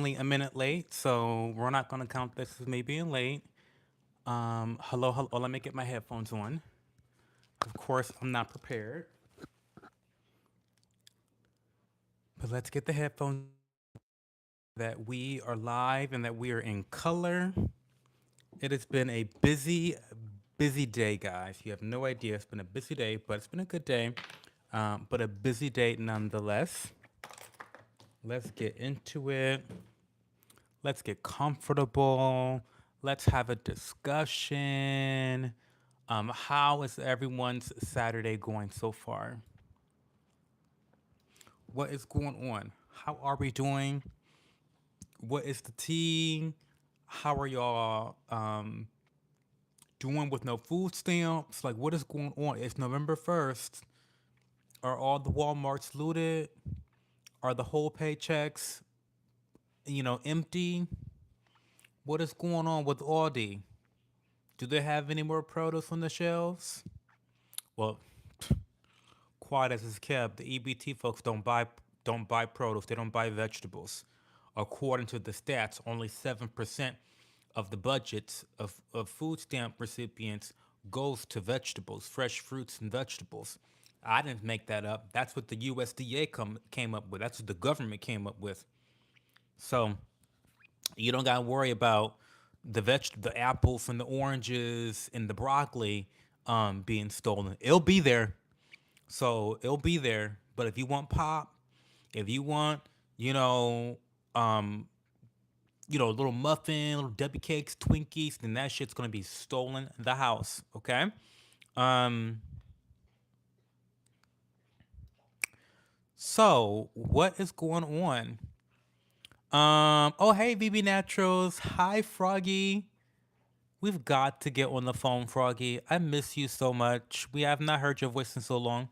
only a minute late, so we're not gonna count this as me being late. Hello, hello. Let me get my headphones on. Of course, I'm not prepared, but let's get the headphones on so we can make sure that we are live and that we are in color. It has been a busy, busy day, guys. You have no idea. It's been a busy day, but it's been a good day, but a busy day nonetheless. Let's get into it. Let's get comfortable. Let's have a discussion. How is everyone's Saturday going so far? What is going on? How are we doing? What is the tea? How are y'all doing with no food stamps? Like, what is going on? It's November 1st. Are all the Walmarts looted? Are the whole paychecks, empty? What is going on with Aldi? Do they have any more produce on the shelves? Well, quiet as it's kept, the EBT folks don't buy produce. They don't buy vegetables. According to the stats, only 7% of the budgets of food stamp recipients goes to vegetables, fresh fruits and vegetables. I didn't make that up. That's what the USDA came up with. That's what the government came up with. So you don't got to worry about the apples and the oranges and the broccoli being stolen. It'll be there. So it'll be there. But if you want pop, if you want, you know, um, little muffin, little Debbie cakes, Twinkies, then that shit's gonna be stolen in the house. Okay. Um. So what is going on? Oh, hey, VB Naturals. Hi, Froggy. We've got to get on the phone, Froggy. I miss you so much. We have not heard your voice in so long.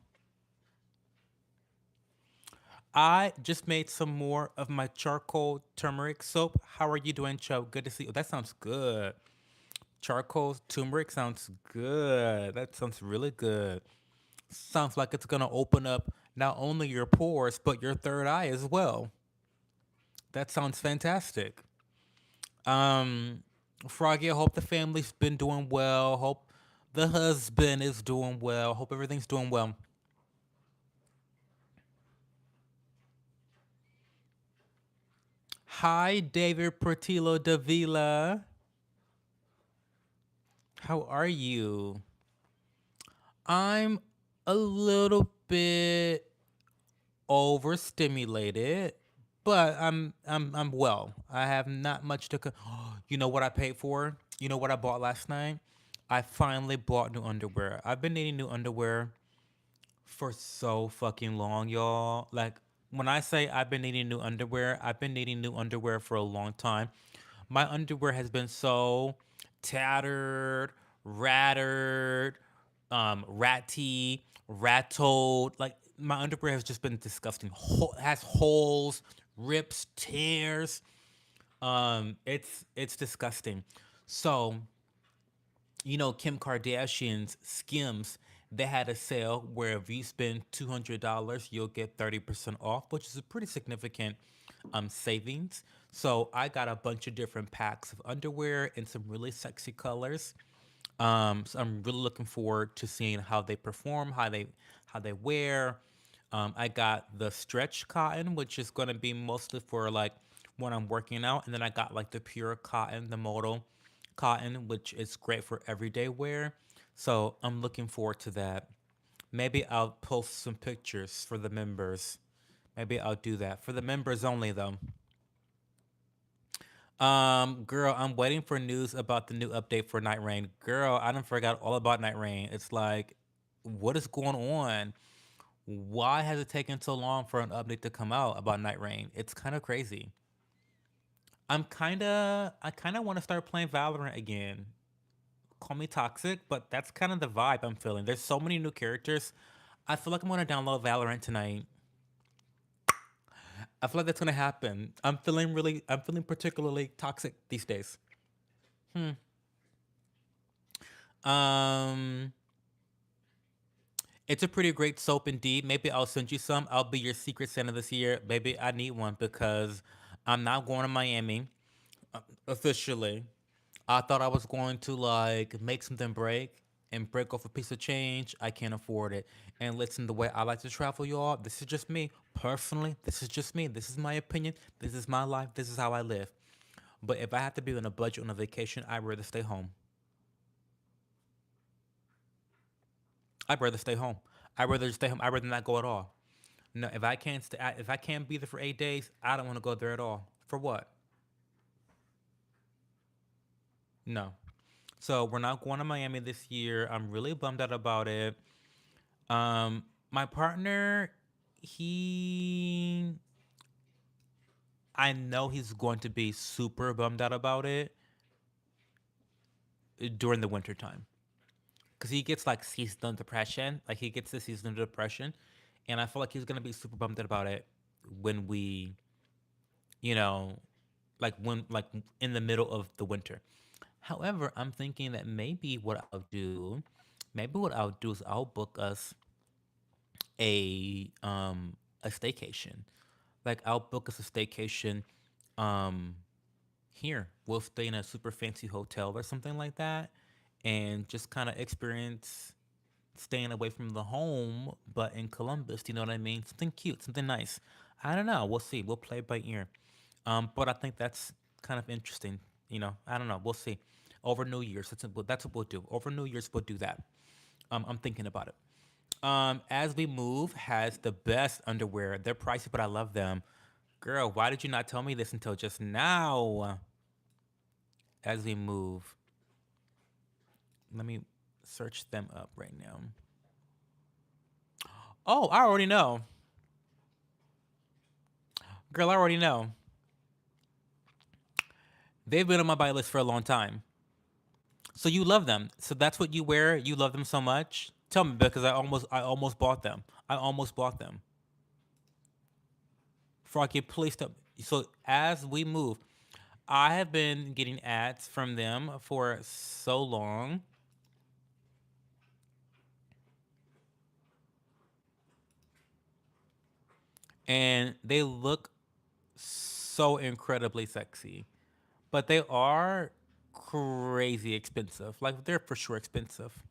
I just made some more of my charcoal turmeric soap. How are you doing, Cho? Good to see you. That sounds good. Charcoal turmeric sounds good. That sounds really good. Sounds like it's gonna open up not only your pores but your third eye as well. That sounds fantastic. Um, Froggy, I hope the family's been doing well. Hope the husband is doing well. Hope everything's doing well. Hi, David Portillo Davila. How are you? I'm a little bit overstimulated, but I'm well. I have not much to. You know what I paid for? You know what I bought last night? I finally bought new underwear. I've been needing new underwear for so fucking long, y'all. Like when I say I've been needing new underwear, I've been needing new underwear for a long time. My underwear has been so tattered, rattered, ratty, rattled. Like my underwear has just been disgusting. Has holes, rips, tears. It's disgusting. So Kim Kardashian's Skims, they had a sale where if you spend $200, you'll get 30% off, which is a pretty significant savings. So I got a bunch of different packs of underwear in some really sexy colors. So I'm really looking forward to seeing how they perform, how they wear. I got the stretch cotton, which is gonna be mostly for like when I'm working out, and then I got like the pure cotton, the modal cotton, which is great for everyday wear. So I'm looking forward to that. Maybe I'll post some pictures for the members. Maybe I'll do that for the members only, though. Girl, I'm waiting for news about the new update for Night Rain. Girl, I done forgot all about Night Rain. It's like, what is going on? Why has it taken so long for an update to come out about Night Rain? It's kind of crazy. I kind of want to start playing Valorant again. Call me toxic, but that's kind of the vibe I'm feeling. There's so many new characters. I feel like I'm gonna download Valorant tonight. I feel like that's gonna happen. I'm feeling particularly toxic these days. Um, it's a pretty great soap indeed. Maybe I'll send you some. I'll be your secret Santa this year, baby. I need one because I'm not going to Miami officially. I thought I was going to like make something break and break off a piece of change. I can't afford it. And listen, the way I like to travel, y'all, this is just me. Personally, this is just me. This is my opinion. This is my life. This is how I live. But if I have to be on a budget on a vacation, I'd rather stay home. I'd rather stay home. I'd rather stay home. I'd rather not go at all. No, if I can't be there for 8 days, I don't want to go there at all. For what? No. So we're not going to Miami this year. I'm really bummed out about it. My partner, he, I know he's going to be super bummed out about it during the winter time because he gets like seasonal depression. Like he gets the seasonal depression, and I feel like he's gonna be super bummed out about it when we, you know, like in the middle of the winter. However, I'm thinking that maybe what I'll do is I'll book us a staycation. Like I'll book us a staycation um here. We'll stay in a super fancy hotel or something like that and just kind of experience staying away from the home but in Columbus, you know what I mean? Something cute, something nice. I don't know. We'll see. We'll play by ear. But I think that's kind of interesting. I don't know. We'll see. Over New Year's, that's what we'll do. Over New Year's, we'll do that. I'm thinking about it. As We Move has the best underwear. They're pricey, but I love them. Girl, why did you not tell me this until just now? As We Move. Let me search them up right now. Oh, I already know. Girl, I already know. They've been on my buy list for a long time. So you love them. So that's what you wear. You love them so much. Tell me because I almost bought them. I almost bought them. Froggy, please stop. So as we move, I have been getting ads from them for so long, and they look so incredibly sexy, but they are crazy expensive. Like they're for sure expensive.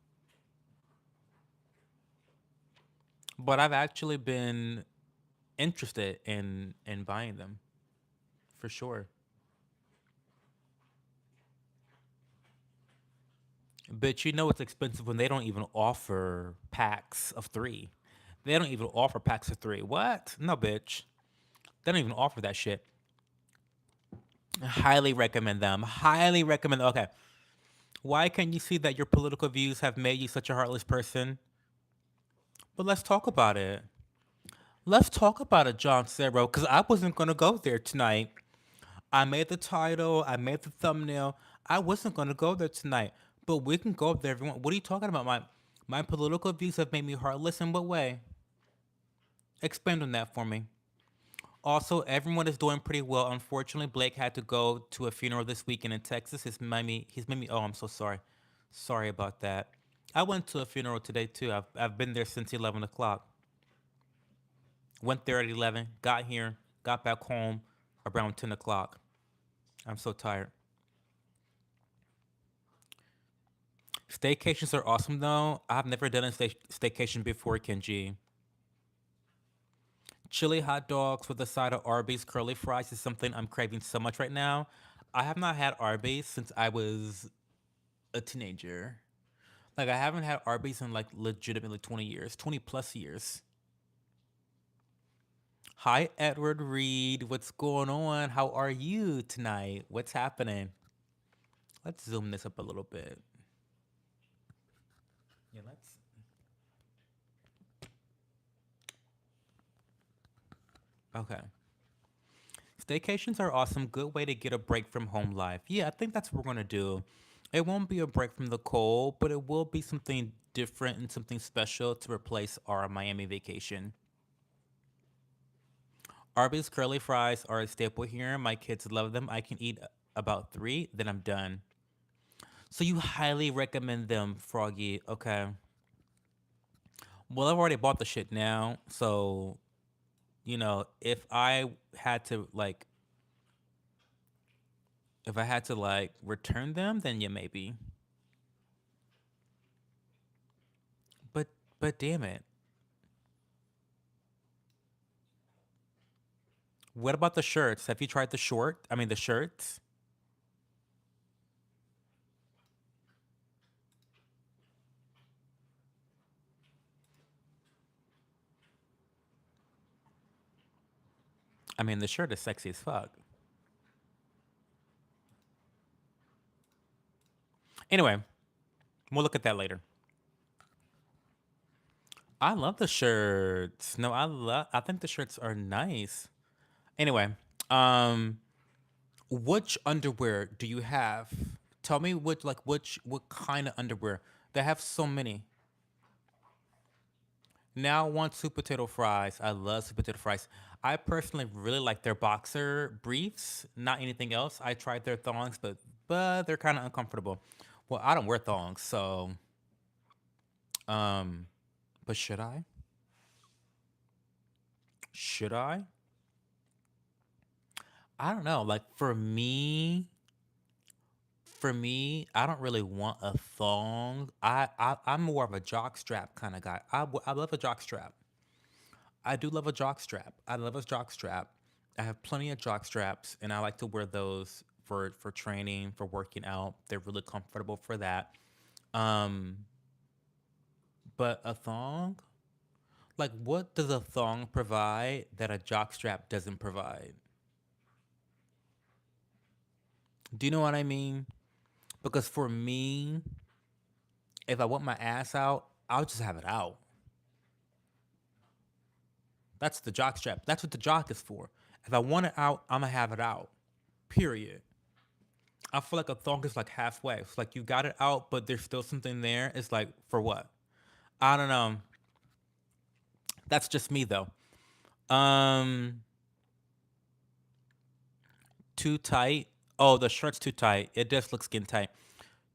But I've actually been interested in buying them for sure. But you know it's expensive when they don't even offer packs of three. They don't even offer packs of three. What? No, bitch. They don't even offer that shit. Highly recommend them. Highly recommend. Okay. Why can you see that your political views have made you such a heartless person? But let's talk about it. Let's talk about it, John Serro, because I wasn't going to go there tonight. I made the title, I made the thumbnail. I wasn't going to go there tonight, but we can go there if you want. What are you talking about? My political views have made me heartless in what way? Expand on that for me. Also, everyone is doing pretty well. Unfortunately, Blake had to go to a funeral this weekend in Texas. He's made me. Oh, I'm so sorry. Sorry about that. I went to a funeral today too. I've been there since 11 o'clock. Went there at 11. Got here. Got back home around 10 o'clock. I'm so tired. Staycations are awesome though. I've never done a staycation before, Kenji. Chili hot dogs with a side of Arby's curly fries is something I'm craving so much right now. I have not had Arby's since I was a teenager. Like I haven't had Arby's in like legitimately 20 years, 20 plus years. Hi Edward Reed, what's going on? How are you tonight? What's happening? Let's zoom this up a little bit. Yeah, let's. Okay. Staycations are awesome. Good way to get a break from home life. Yeah, I think that's what we're gonna do. It won't be a break from the cold, but it will be something different and something special to replace our Miami vacation. Arby's curly fries are a staple here. My kids love them. I can eat about three, then I'm done. So you highly recommend them, Froggy. Okay. Well, I've already bought the shit now, so if I had to like If I had to like return them, then yeah, maybe. But but damn it. What about the shirts? Have you tried the short? I mean the shirts? I mean the shirt is sexy as fuck. Anyway, we'll look at that later. I love the shirts. No, I think the shirts are nice. Anyway, um which underwear do you have? Tell me what kind of underwear. They have so many. Now I want sweet potato fries. I love sweet potato fries. I personally really like their boxer briefs, not anything else. I tried their thongs, but they're kind of uncomfortable. Well, I don't wear thongs, so um but should I? Should I? I don't know. Like for me, I don't really want a thong. I'm more of a jock strap kind of guy. I love a jock strap. I do love a jock strap. I love a jock strap. I have plenty of jock straps, and I like to wear those for training, for working out. They're really comfortable for that. Um, but a thong, like what does a thong provide that a jock strap doesn't provide? Do you know what I mean? Because for me, if I want my ass out, I'll just have it out. That's the jock strap. That's what the jock is for. If I want it out, I'm gonna have it out. Period. I feel like a thong is like halfway. It's like you got it out, but there's still something there. It's like for what? I don't know. That's just me though. Um, too tight. Oh, the shirt's too tight. It does look skin tight.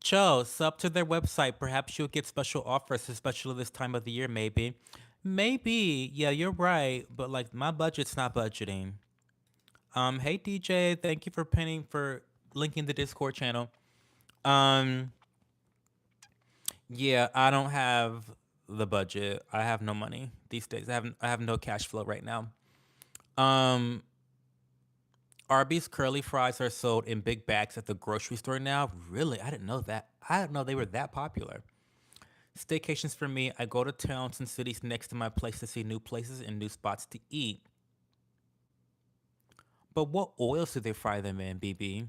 Cho, sub to their website. Perhaps you'll get special offers, especially this time of the year. Maybe, maybe. Yeah, you're right. But like my budget's not budgeting. Hey DJ, thank you for pinning for linking the Discord channel. Um, yeah, I don't have the budget. I have no money these days. I have no cash flow right now. Um, Arby's curly fries are sold in big bags at the grocery store now. Really? I didn't know that. I didn't know they were that popular. Staycations for me, I go to towns and cities next to my place to see new places and new spots to eat. But what oils do they fry them in, BB?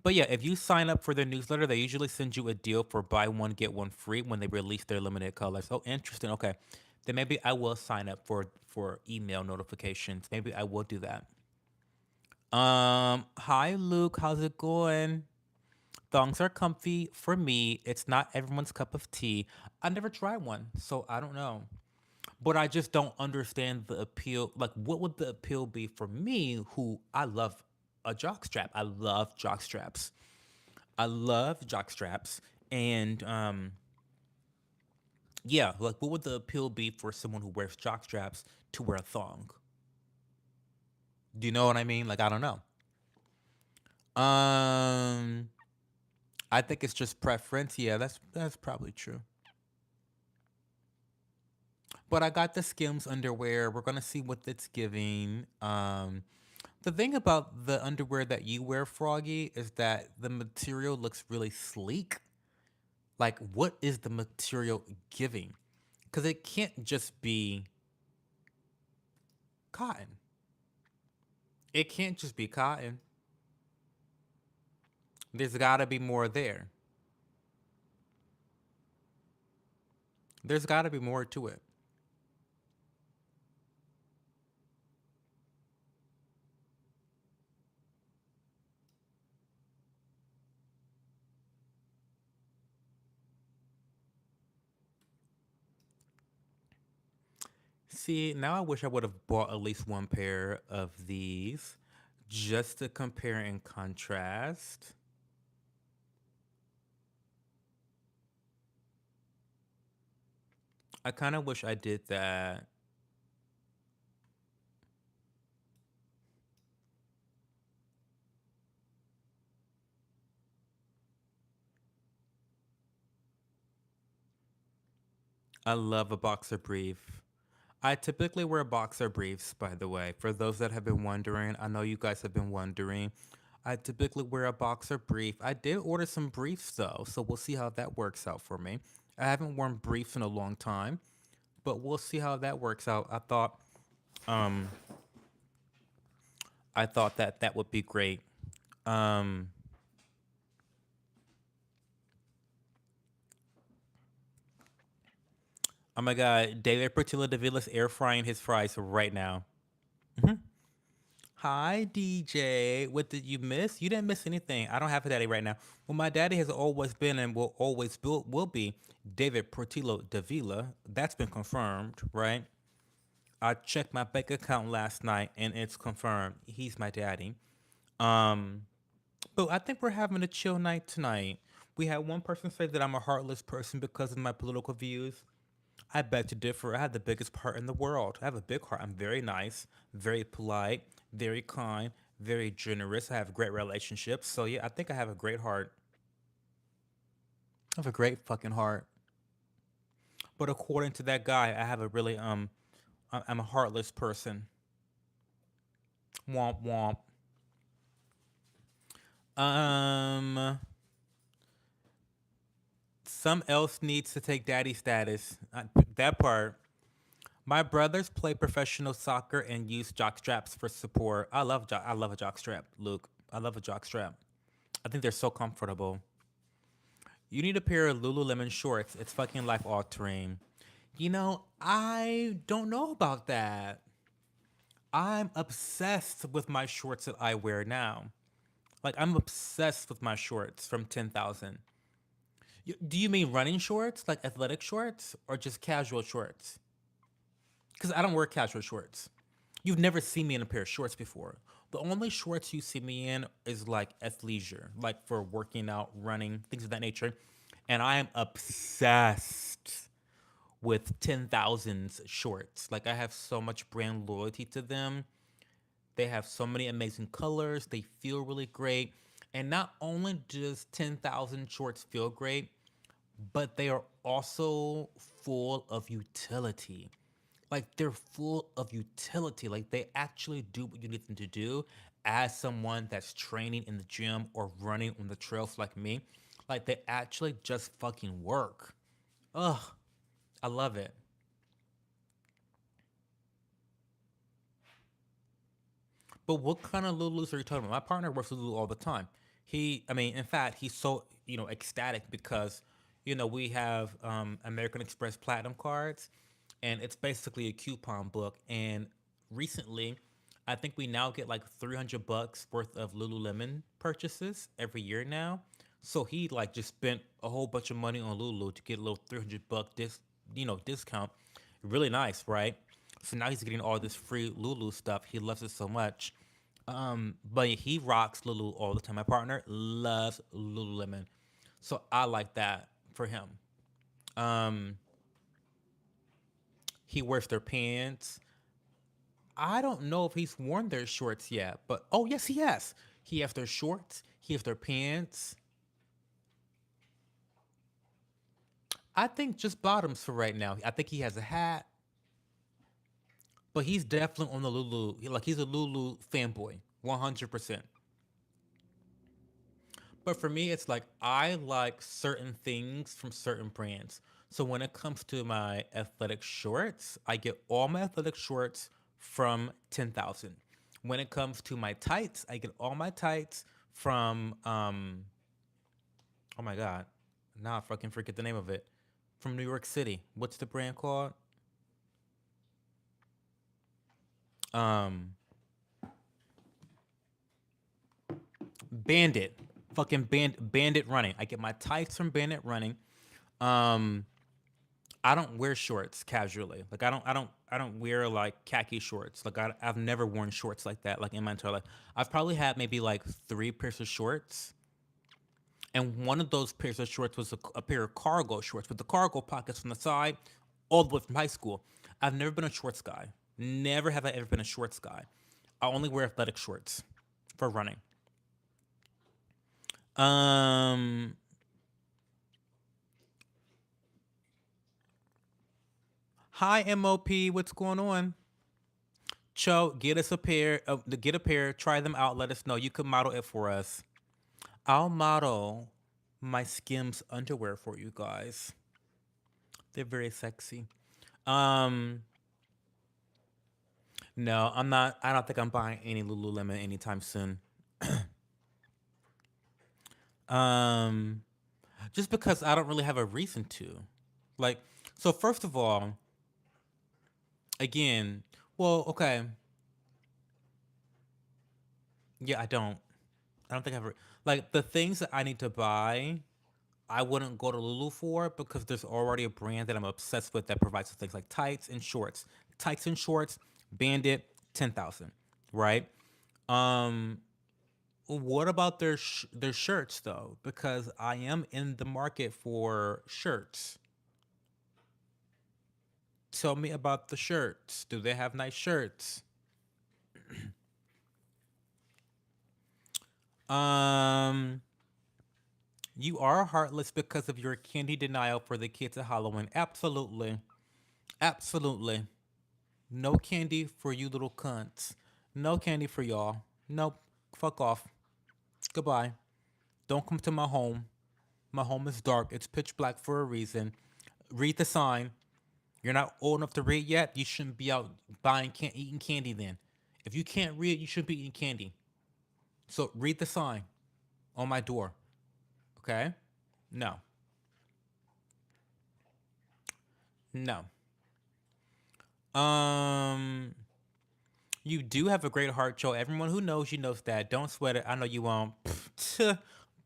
But yeah, if you sign up for their newsletter, they usually send you a deal for buy one get one free when they release their limited colors. Oh, interesting. Okay, then maybe I will sign up for email notifications. Maybe I will do that. Hi Luke, how's it going? Thongs are comfy for me. It's not everyone's cup of tea. I never tried one, so I don't know. But I just don't understand the appeal. Like, what would the appeal be for me, who I love a jock strap? I love jock straps. I love jock straps. And yeah, like what would the appeal be for someone who wears jock straps to wear a thong? Do you know what I mean? Like I don't know. Um I think it's just preference. Yeah, that's probably true. But I got the Skims underwear. We're gonna see what it's giving. The thing about the underwear that you wear, Froggy, is that the material looks really sleek. Like, what is the material giving? Because it can't just be cotton. It can't just be cotton. There's got to be more there. There's got to be more to it. See, now I wish I would have bought at least one pair of these just to compare and contrast. I kind of wish I did that. I love a boxer brief. I typically wear boxer briefs, by the way. For those that have been wondering, I know you guys have been wondering. I typically wear a boxer brief. I did order some briefs though, so we'll see how that works out for me. I haven't worn briefs in a long time, but we'll see how that works out. Um I thought that that would be great. Um oh my god, David Portillo de Villa's air frying his fries right now. Hi, DJ. What did you miss? You didn't miss anything. I don't have a daddy right now. Well, my daddy has always been and will be David Portillo de Villa. That's been confirmed, right? I checked my bank account last night and it's confirmed. He's my daddy. Um, but I think we're having a chill night tonight. We had one person say that I'm a heartless person because of my political views. I beg to differ. I have the biggest heart in the world. I have a big heart. I'm very nice, very polite, very kind, very generous. I have great relationships. So yeah, I think I have a great heart. I have a great fucking heart. But according to that guy, I have a really I'm a heartless person. Womp womp. Um some else needs to take daddy status. That part. My brothers play professional soccer and use jock straps for support. I love a jock strap, Luke. I love a jock strap. I think they're so comfortable. You need a pair of Lululemon shorts. It's fucking life altering. I don't know about that. I'm obsessed with my shorts that I wear now. Like I'm obsessed with my shorts from 10,000. Do you mean running shorts, like athletic shorts, or just casual shorts? Because I don't wear casual shorts. You've never seen me in a pair of shorts before. The only shorts you see me in is like athleisure, like for working out, running, things of that nature. And I am obsessed with 10,000's shorts. Like I have so much brand loyalty to them. They have so many amazing colors. They feel really great. And not only does 10,000 shorts feel great, but they are also full of utility. Like they're full of utility. Like they actually do what you need them to do as someone that's training in the gym or running on the trails like me. Like they actually just fucking work. Ugh, I love it. But what kind of Lulus are you talking about? My partner works with Lulu all the time. In fact, he's so ecstatic because we have American Express Platinum cards, and it's basically a coupon book. And recently, I think we now get like $300 worth of Lululemon purchases every year now. So he like just spent a whole bunch of money on Lulu to get a little $300 discount. Really nice, right? So now he's getting all this free Lulu stuff. He loves it so much. But he rocks Lulu all the time. My partner loves Lululemon, so I like that for him. Um, he wears their pants. I don't know if he's worn their shorts yet, but oh yes, he has. He has their shorts. He has their pants. I think just bottoms for right now. I think he has a hat, but he's definitely on the Lulu. Like he's a Lulu fanboy, 100%. But for me, it's like I like certain things from certain brands. So when it comes to my athletic shorts, I get all my athletic shorts from 10,000. When it comes to my tights, I get all my tights from oh my god, now I fucking forget the name of it. From New York City. What's the brand called? Um Bandit. Fucking Bandit Running. I get my tights from Bandit Running. Um I don't wear shorts casually. Like I don't wear like khaki shorts. Like I've never worn shorts like that like in my entire life. I've probably had maybe like three pairs of shorts, and one of those pairs of shorts was a pair of cargo shorts with the cargo pockets on the side, all the way from high school. I've never been a shorts guy. Never have I ever been a shorts guy. I only wear athletic shorts for running. Um, Hi MOP, what's going on? Cho, get us a pair. Get a pair. Try them out. Let us know. You could model it for us. I'll model my Skims underwear for you guys. They're very sexy. Um, no, I'm not. I don't think I'm buying any Lululemon anytime soon. Um, just because I don't really have a reason to. Like, so first of all, again, well, okay, yeah, I don't. I don't think I've like the things that I need to buy. I wouldn't go to Lulu for because there's already a brand that I'm obsessed with that provides things like tights and shorts. Tights and shorts, Bandit, 10,000, right? Um, what about their shirts though? Because I am in the market for shirts. Tell me about the shirts. Do they have nice shirts? Um, you are heartless because of your candy denial for the kids at Halloween. Absolutely. Absolutely. No candy for you little cunts. No candy for y'all. Nope. Fuck off. Goodbye. Don't come to my home. My home is dark. It's pitch black for a reason. Read the sign. You're not old enough to read yet. You shouldn't be out eating candy then. If you can't read, you shouldn't be eating candy. So read the sign on my door. Okay? No. No. Um, you do have a great heart, Joe. Everyone who knows you knows that. Don't sweat it. I know you won't.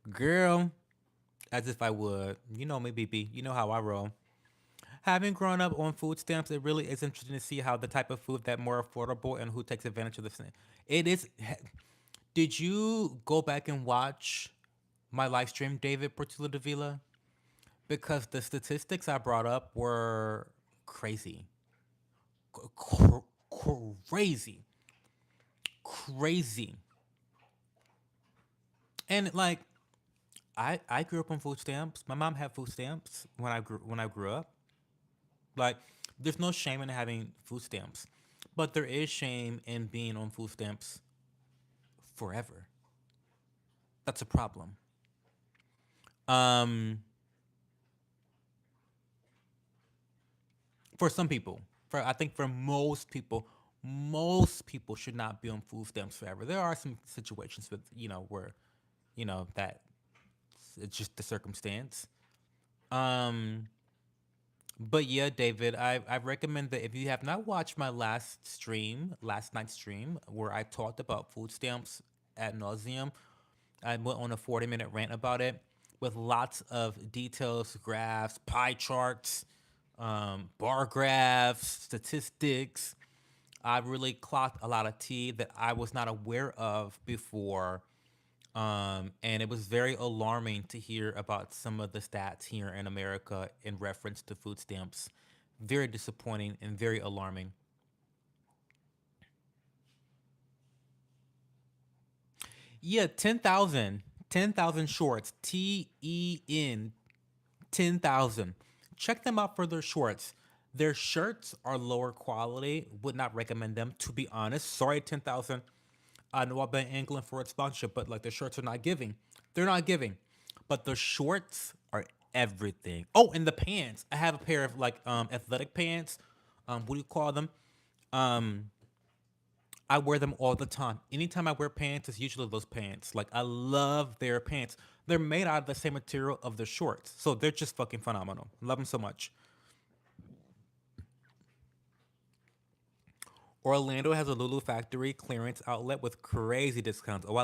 Girl, as if I would. You know me, BB. You know how I roll. Having grown up on food stamps, it really is interesting to see how the type of food that more affordable and who takes advantage of this. It is. Did you go back and watch my live stream, David Portillo de Villa? Because the statistics I brought up were crazy, crazy, crazy, and like I grew up on food stamps. My mom had food stamps when I grew up. Like, there's no shame in having food stamps, but there is shame in being on food stamps forever. That's a problem. Um, for some people, for I think for most people should not be on food stamps forever. There are some situations with where that it's just the circumstance. Um, But yeah, David, I recommend that if you have not watched my last night's stream, where I talked about food stamps ad nauseum, I went on a 40-minute rant about it with lots of details, graphs, pie charts, bar graphs, statistics. I really clocked a lot of tea that I was not aware of before, and it was very alarming to hear about some of the stats here in America in reference to food stamps. Very disappointing and very alarming. Yeah, 10,000. 10,000 shorts. TEN. 10,000. Check them out for their shorts. Their shirts are lower quality. Would not recommend them, to be honest. Sorry, 10,000. I know I've been angling for a sponsorship, but like the shirts are not giving. They're not giving. But the shorts are everything. Oh, and the pants. I have a pair of like athletic pants. What do you call them? Um, I wear them all the time. Anytime I wear pants, it's usually those pants. Like I love their pants. They're made out of the same material of the shorts, so they're just fucking phenomenal. Love them so much. Orlando has a Lulu factory clearance outlet with crazy discounts. Oh,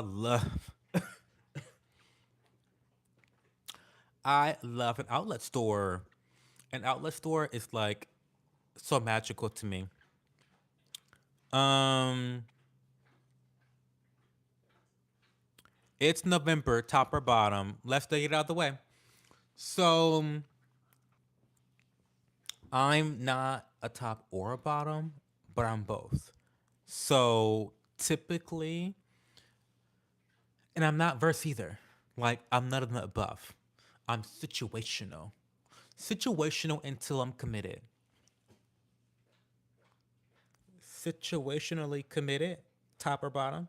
I love an outlet store. An outlet store is like so magical to me. Um, it's November, top or bottom. Let's get it out of the way. So I'm not a top or a bottom, but I'm both. So typically, and I'm not verse either. Like I'm none of the above. I'm situational. Situational until I'm committed. situationally committed, top or bottom.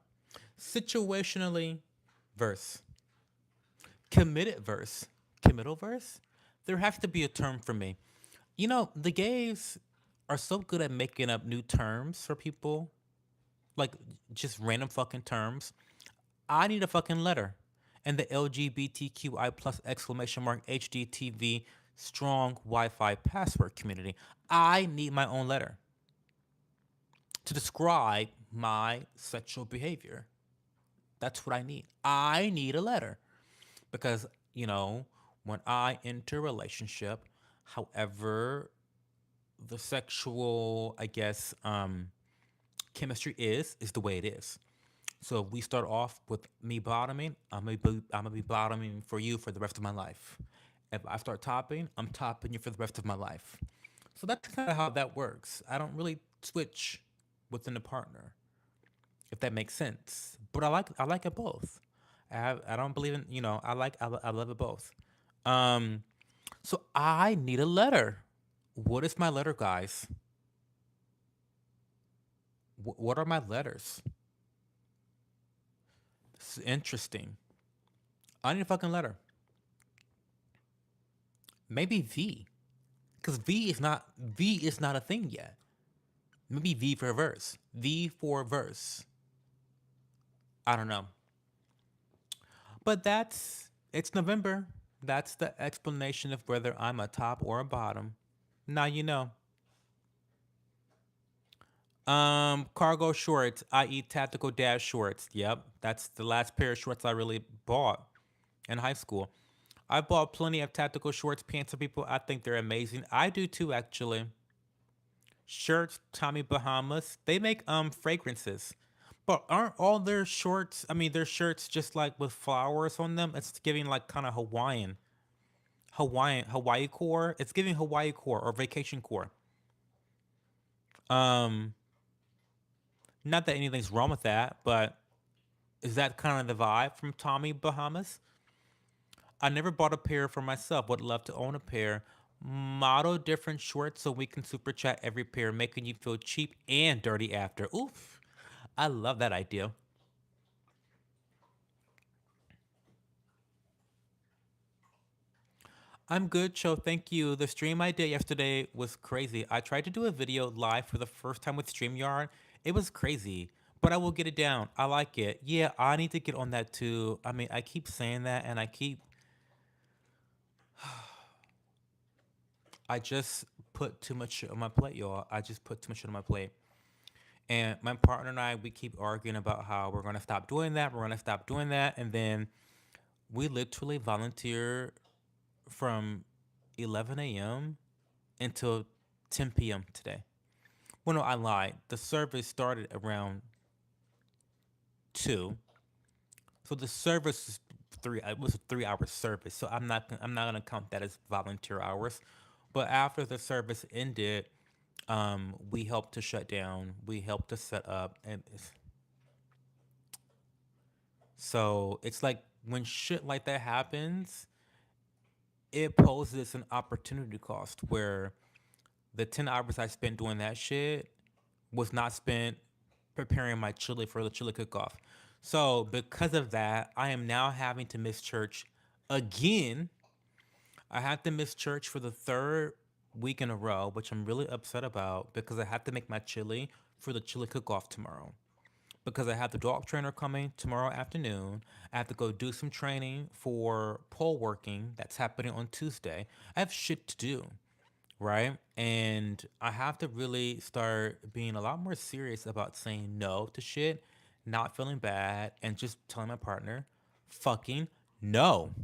Situationally verse. Committed verse. Committal verse? There has to be a term for me. You know, the gays are so good at making up new terms for people, like just random fucking terms. I need a fucking letter. And the LGBTQI plus exclamation mark HDTV strong Wi-Fi password community. I need my own letter to describe my sexual behavior. That's what I need. I need a letter because, you know, when I enter a relationship, however the sexual, I guess, chemistry is the way it is. So if we start off with me bottoming, I'm gonna be bottoming for you for the rest of my life. If I start topping, I'm topping you for the rest of my life. So that's kind of how that works. I don't really switch within a partner, if that makes sense. But I like it both. I don't believe in, I love it both. Um, so I need a letter. What is my letter, guys? What are my letters? This is interesting. I need a fucking letter. Maybe V, because V is not a thing yet. Maybe V for verse. V for verse. I don't know. But it's November. That's the explanation of whether I'm a top or a bottom. Now you know. Cargo shorts, i.e., tactical dad shorts. Yep, that's the last pair of shorts I really bought in high school. I bought plenty of tactical shorts, pants for people. I think they're amazing. I do too, actually. Shirts, Tommy Bahamas. They make fragrances. But aren't all their shorts, I mean their shirts just like with flowers on them? It's giving like kind of Hawaiian. Hawaii core. It's giving Hawaii core or vacation core. Um Not that anything's wrong with that, but is that kind of the vibe from Tommy Bahamas? I never bought a pair for myself. Would love to own a pair. Model different shorts so we can super chat every pair, making you feel cheap and dirty after. Oof. I love that idea. I'm good, Cho. Thank you. The stream I did yesterday was crazy. I tried to do a video live for the first time with StreamYard. It was crazy, but I will get it down. I like it. Yeah, I need to get on that too. I mean, I keep saying that and I just put too much shit on my plate, y'all. I just put too much shit on my plate. And my partner and I, we keep arguing about how we're gonna stop doing that. We're gonna stop doing that, and then we literally volunteer from 11 a.m. until 10 p.m. today. Well, no, I lied. The service started around 2, so the service is three. It was a 3 hour service, so I'm not gonna count that as volunteer hours. But after the service ended, we helped to shut down. We helped to set up, and so it's like when shit like that happens, it poses an opportunity cost where the 10 hours I spent doing that shit was not spent preparing my chili for the chili cook-off. So because of that, I am now having to miss church again. I have to miss church for the third week in a row, which I'm really upset about because I have to make my chili for the chili cook-off tomorrow. Because I have the dog trainer coming tomorrow afternoon. I have to go do some training for pole working that's happening on Tuesday. I have shit to do, right? And I have to really start being a lot more serious about saying no to shit, not feeling bad, and just telling my partner, fucking no.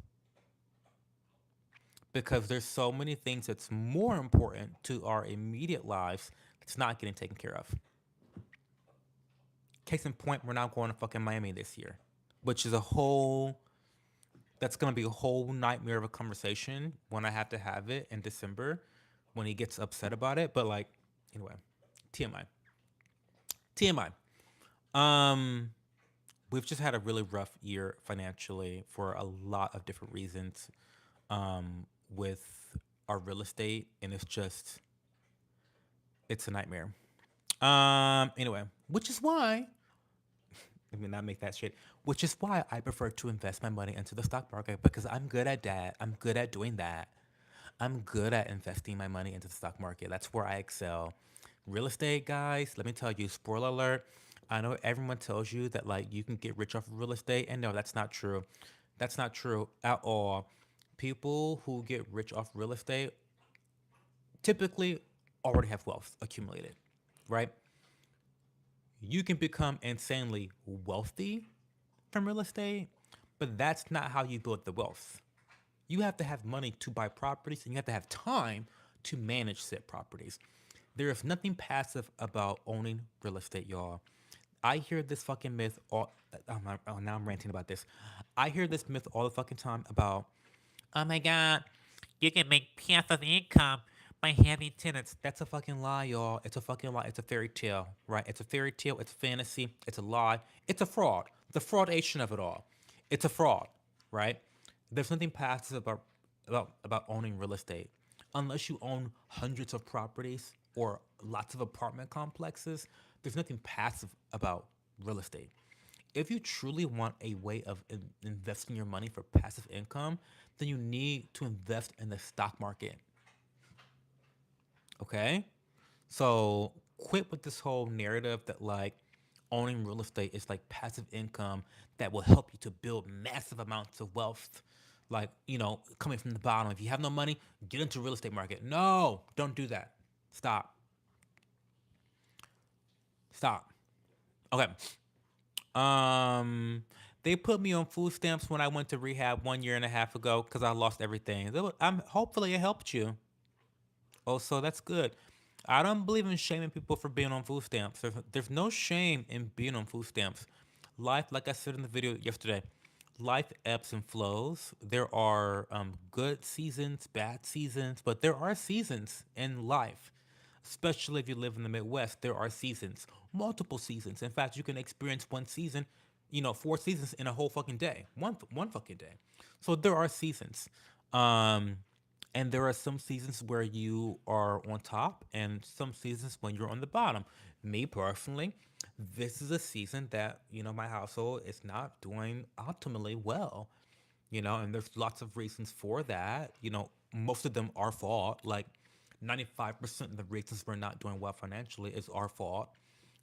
Because there's so many things that's more important to our immediate lives that's not getting taken care of. Case in point, we're not going to fucking Miami this year, which is that's gonna be a whole nightmare of a conversation when I have to have it in December when he gets upset about it. But like, anyway, TMI. TMI. Um, we've just had a really rough year financially for a lot of different reasons. With our real estate, and it's a nightmare. Anyway, which is why let me not make that shit. Which is why I prefer to invest my money into the stock market because I'm good at that. I'm good at doing that. I'm good at investing my money into the stock market. That's where I excel. Real estate, guys, let me tell you, spoiler alert. I know everyone tells you that like you can get rich off of real estate, and no, that's not true. That's not true at all. People who get rich off real estate typically already have wealth accumulated, right? You can become insanely wealthy from real estate, but that's not how you build the wealth. You have to have money to buy properties and you have to have time to manage said properties. There is nothing passive about owning real estate, y'all. I hear this fucking myth all. Oh, now I'm ranting about this. I hear this myth all the fucking time about, oh my god, you can make passive income by having tenants. That's a fucking lie, y'all. It's a fucking lie. It's a fairy tale, right? It's a fairy tale. It's fantasy. It's a lie. It's a fraud. The fraudation of it all. It's a fraud, right? There's nothing passive about owning real estate, unless you own hundreds of properties or lots of apartment complexes. There's nothing passive about real estate. If you truly want a way of investing your money for passive income, then you need to invest in the stock market. Okay? So quit with this whole narrative that like owning real estate is like passive income that will help you to build massive amounts of wealth. Like, coming from the bottom. If you have no money, get into real estate market. No, don't do that. Stop. Stop. Okay. Um, they put me on food stamps when I went to rehab 1.5 years ago because I lost everything. I'm hopefully it helped you. Oh, so that's good. I don't believe in shaming people for being on food stamps. There's no shame in being on food stamps. Life, like I said in the video yesterday, life ebbs and flows. There are good seasons, bad seasons, but there are seasons in life. Especially if you live in the Midwest, there are seasons, multiple seasons. In fact, you can experience one season, 4 seasons in a whole fucking day, one fucking day. So there are seasons. Um, and there are some seasons where you are on top and some seasons when you're on the bottom. Me personally, this is a season that, my household is not doing optimally well, and there's lots of reasons for that. Most of them our fault. Like 95% of the reasons we're not doing well financially is our fault.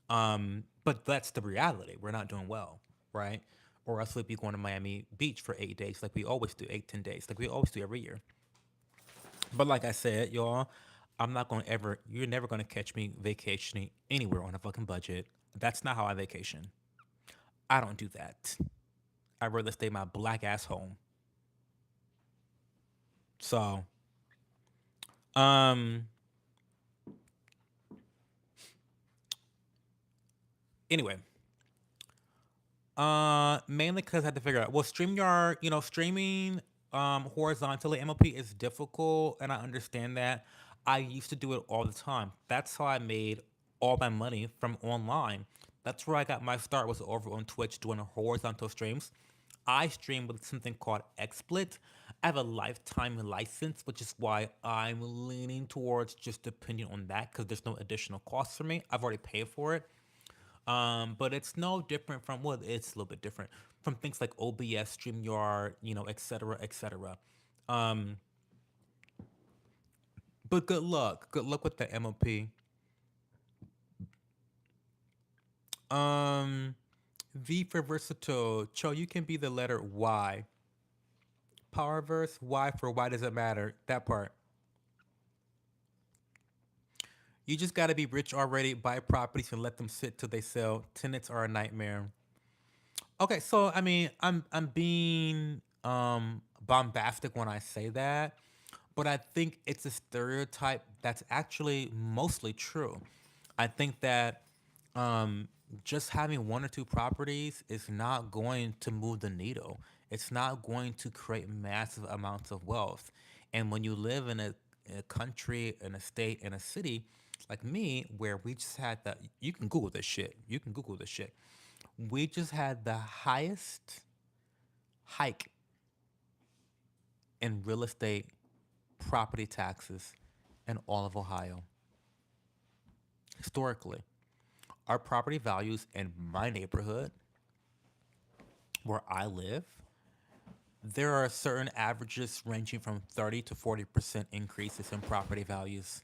But that's the reality. We're not doing well, right? Or else we'd be going to Miami Beach for 8 days like we always do, 8, 10 days, like we always do every year. But like I said, y'all, you're never gonna catch me vacationing anywhere on a fucking budget. That's not how I vacation. I don't do that. I'd rather stay my black ass home. So, um, anyway, mainly because I had to figure out, well, StreamYard, streaming, horizontally MLP is difficult, and I understand that. I used to do it all the time. That's how I made all my money from online. That's where I got my start, was over on Twitch doing horizontal streams. I stream with something called XSplit. I have a lifetime license, which is why I'm leaning towards just depending on that because there's no additional cost for me. I've already paid for it. But it's no different from, well, it's a little bit different from things like OBS, StreamYard, et cetera, et cetera. Um, but good luck. Good luck with the MOP. Um, V for versatile. Cho, you can be the letter Y. Powerverse, Y for why does it matter? That part. You just gotta be rich already, buy properties and let them sit till they sell. Tenants are a nightmare. Okay, so I mean, I'm being bombastic when I say that, but I think it's a stereotype that's actually mostly true. I think that um just having one or two properties is not going to move the needle. It's not going to create massive amounts of wealth. And when you live in a country, in a state, in a city like me, where we just had that, you can Google this shit. You can Google this shit. We just had the highest hike in real estate property taxes in all of Ohio historically. our property values in my neighborhood where I live, there are certain averages ranging from 30 to 40% increases in property values.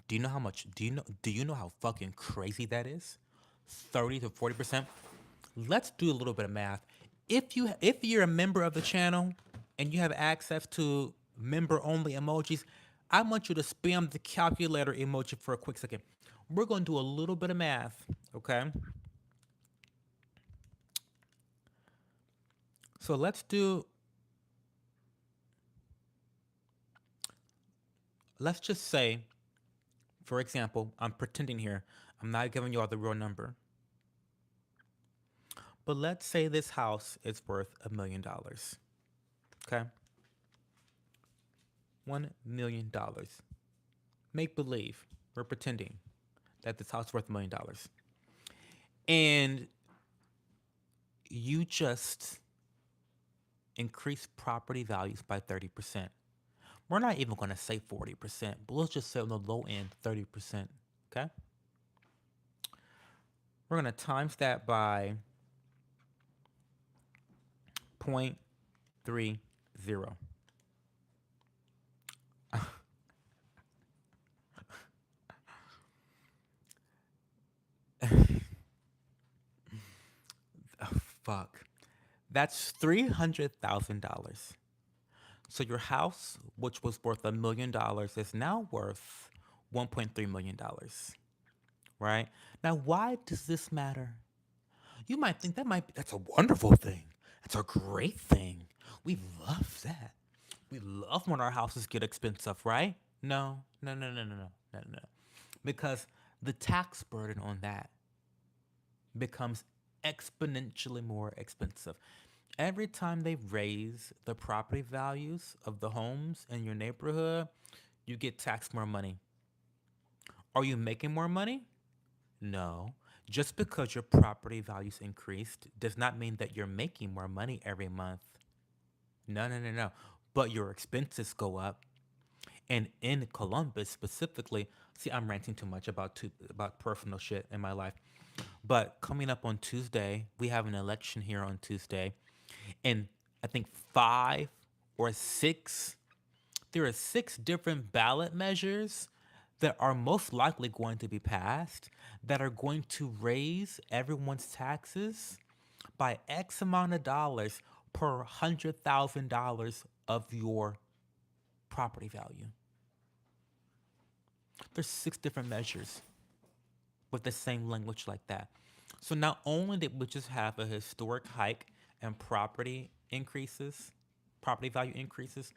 Do you know how fucking crazy that is? 30 to 40%. Let's do a little bit of math. If you're a member of the channel and you have access to member only emojis, I want you to spam the calculator emoji for a quick second. We're going to do a little bit of math, okay? So let's just say, for example, I'm pretending here. I'm not giving you all the real number. But let's say this house is worth $1 million. Okay? $1 million. Make believe. We're pretending that this house is worth $1 million. And you just increase property values by 30%. We're not even going to say 40%, but let's just say on the low end, 30%. Okay? We're going to times that by 0.30. Fuck. That's $300,000. So your house, which was worth $1 million, is now worth $1.3 million. Right? Now, why does this matter? You might think that's a wonderful thing. That's a great thing. We love that. We love when our houses get expensive, right? No, no, no, no, no, no, no, no. Because the tax burden on that becomes exponentially more expensive. Every time they raise the property values of the homes in your neighborhood, you get taxed more money. Are you making more money? No. Just because your property values increased does not mean that you're making more money every month. No, no, no, no. But your expenses go up. And in Columbus specifically, see, I'm ranting too much about personal shit in my life. But coming up on Tuesday, we have an election here on Tuesday, and I think five or six, there are six different ballot measures that are most likely going to be passed that are going to raise everyone's taxes by X amount of dollars per $100,000 of your property value. There's six different measures with the same language like that. So not only did we just have a historic hike in property value increases,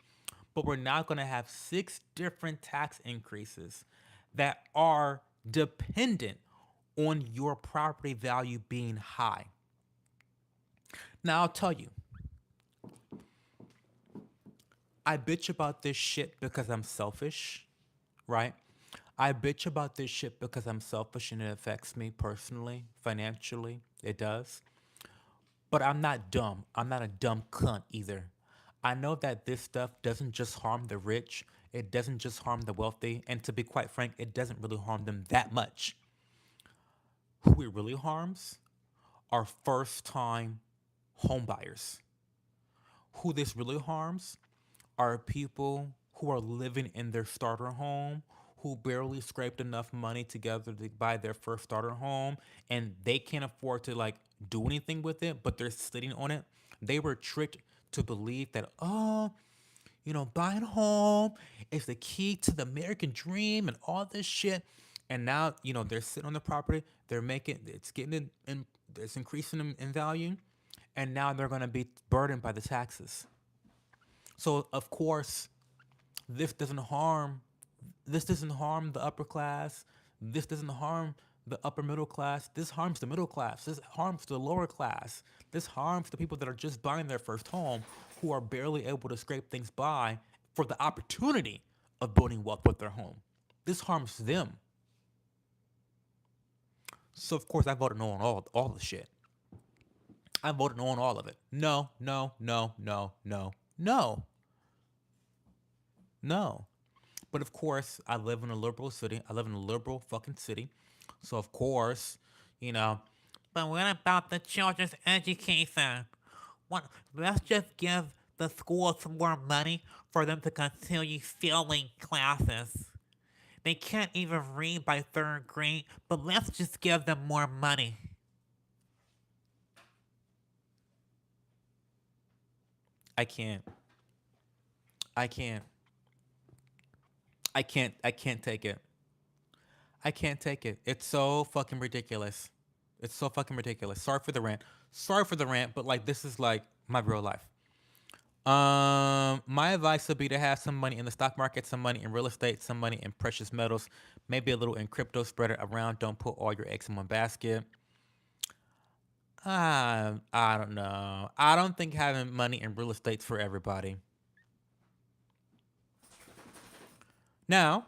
but we're now going to have six different tax increases that are dependent on your property value being high. Now, I'll tell you, I bitch about this shit because I'm selfish, right? I bitch about this shit because I'm selfish and it affects me personally, financially. It does. But I'm not dumb. I'm not a dumb cunt either. I know that this stuff doesn't just harm the rich, it doesn't just harm the wealthy, and to be quite frank, it doesn't really harm them that much. Who it really harms are first time homebuyers. Who this really harms are people who are living in their starter home, who barely scraped enough money together to buy their first starter home, and they can't afford to like do anything with it, but they're sitting on it. They were tricked to believe that, oh, buying a home is the key to the American dream and all this shit. And now, they're sitting on the property, it's getting it's increasing in value, and now they're going to be burdened by the taxes. So of course, this doesn't harm this doesn't harm the upper class. This doesn't harm the upper middle class. This harms the middle class. This harms the lower class. This harms the people that are just buying their first home, who are barely able to scrape things by for the opportunity of building wealth with their home. This harms them. So of course I voted no on all the shit. I voted no on all of it. No, no, no, no, no, no, no. But of course, I live in a liberal city. I live in a liberal fucking city. So of course, you know, but what about the children's education? What, let's just give the schools more money for them to continue failing classes. They can't even read by third grade, but let's just give them more money. I can't. I can't. I can't take it. I can't take it. It's so fucking ridiculous. It's so fucking ridiculous. Sorry for the rant. Sorry for the rant, but like this is like my real life. My advice would be to have some money in the stock market, some money in real estate, some money in precious metals, maybe a little in crypto. Spread it around. Don't put all your eggs in one basket. I don't know. I don't think having money in real estate's for everybody. Now,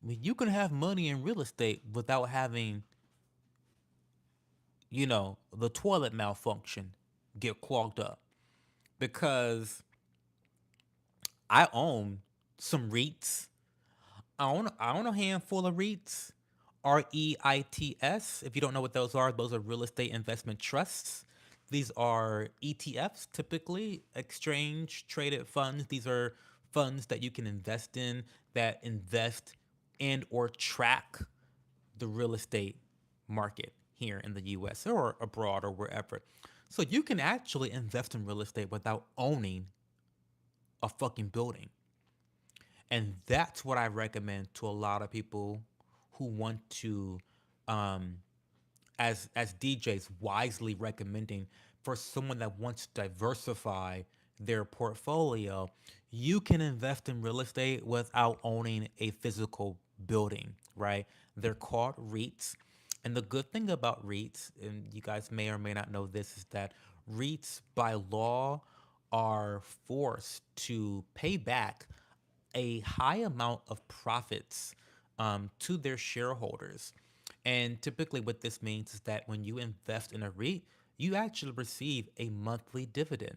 you can have money in real estate without having, the toilet malfunction get clogged up. Because I own some REITs. I own a handful of REITs. REITs. If you don't know what those are real estate investment trusts. These are ETFs, typically exchange traded funds. These are funds that you can invest in that invest and or track the real estate market here in the US or abroad or wherever. So you can actually invest in real estate without owning a fucking building. And that's what I recommend to a lot of people who want to, um, as DJs, wisely recommending for someone that wants to diversify their portfolio. You can invest in real estate without owning a physical building, right? They're called REITs. And the good thing about REITs, and you guys may or may not know this, is that REITs by law are forced to pay back a high amount of profits to their shareholders. And typically, what this means is that when you invest in a REIT, you actually receive a monthly dividend.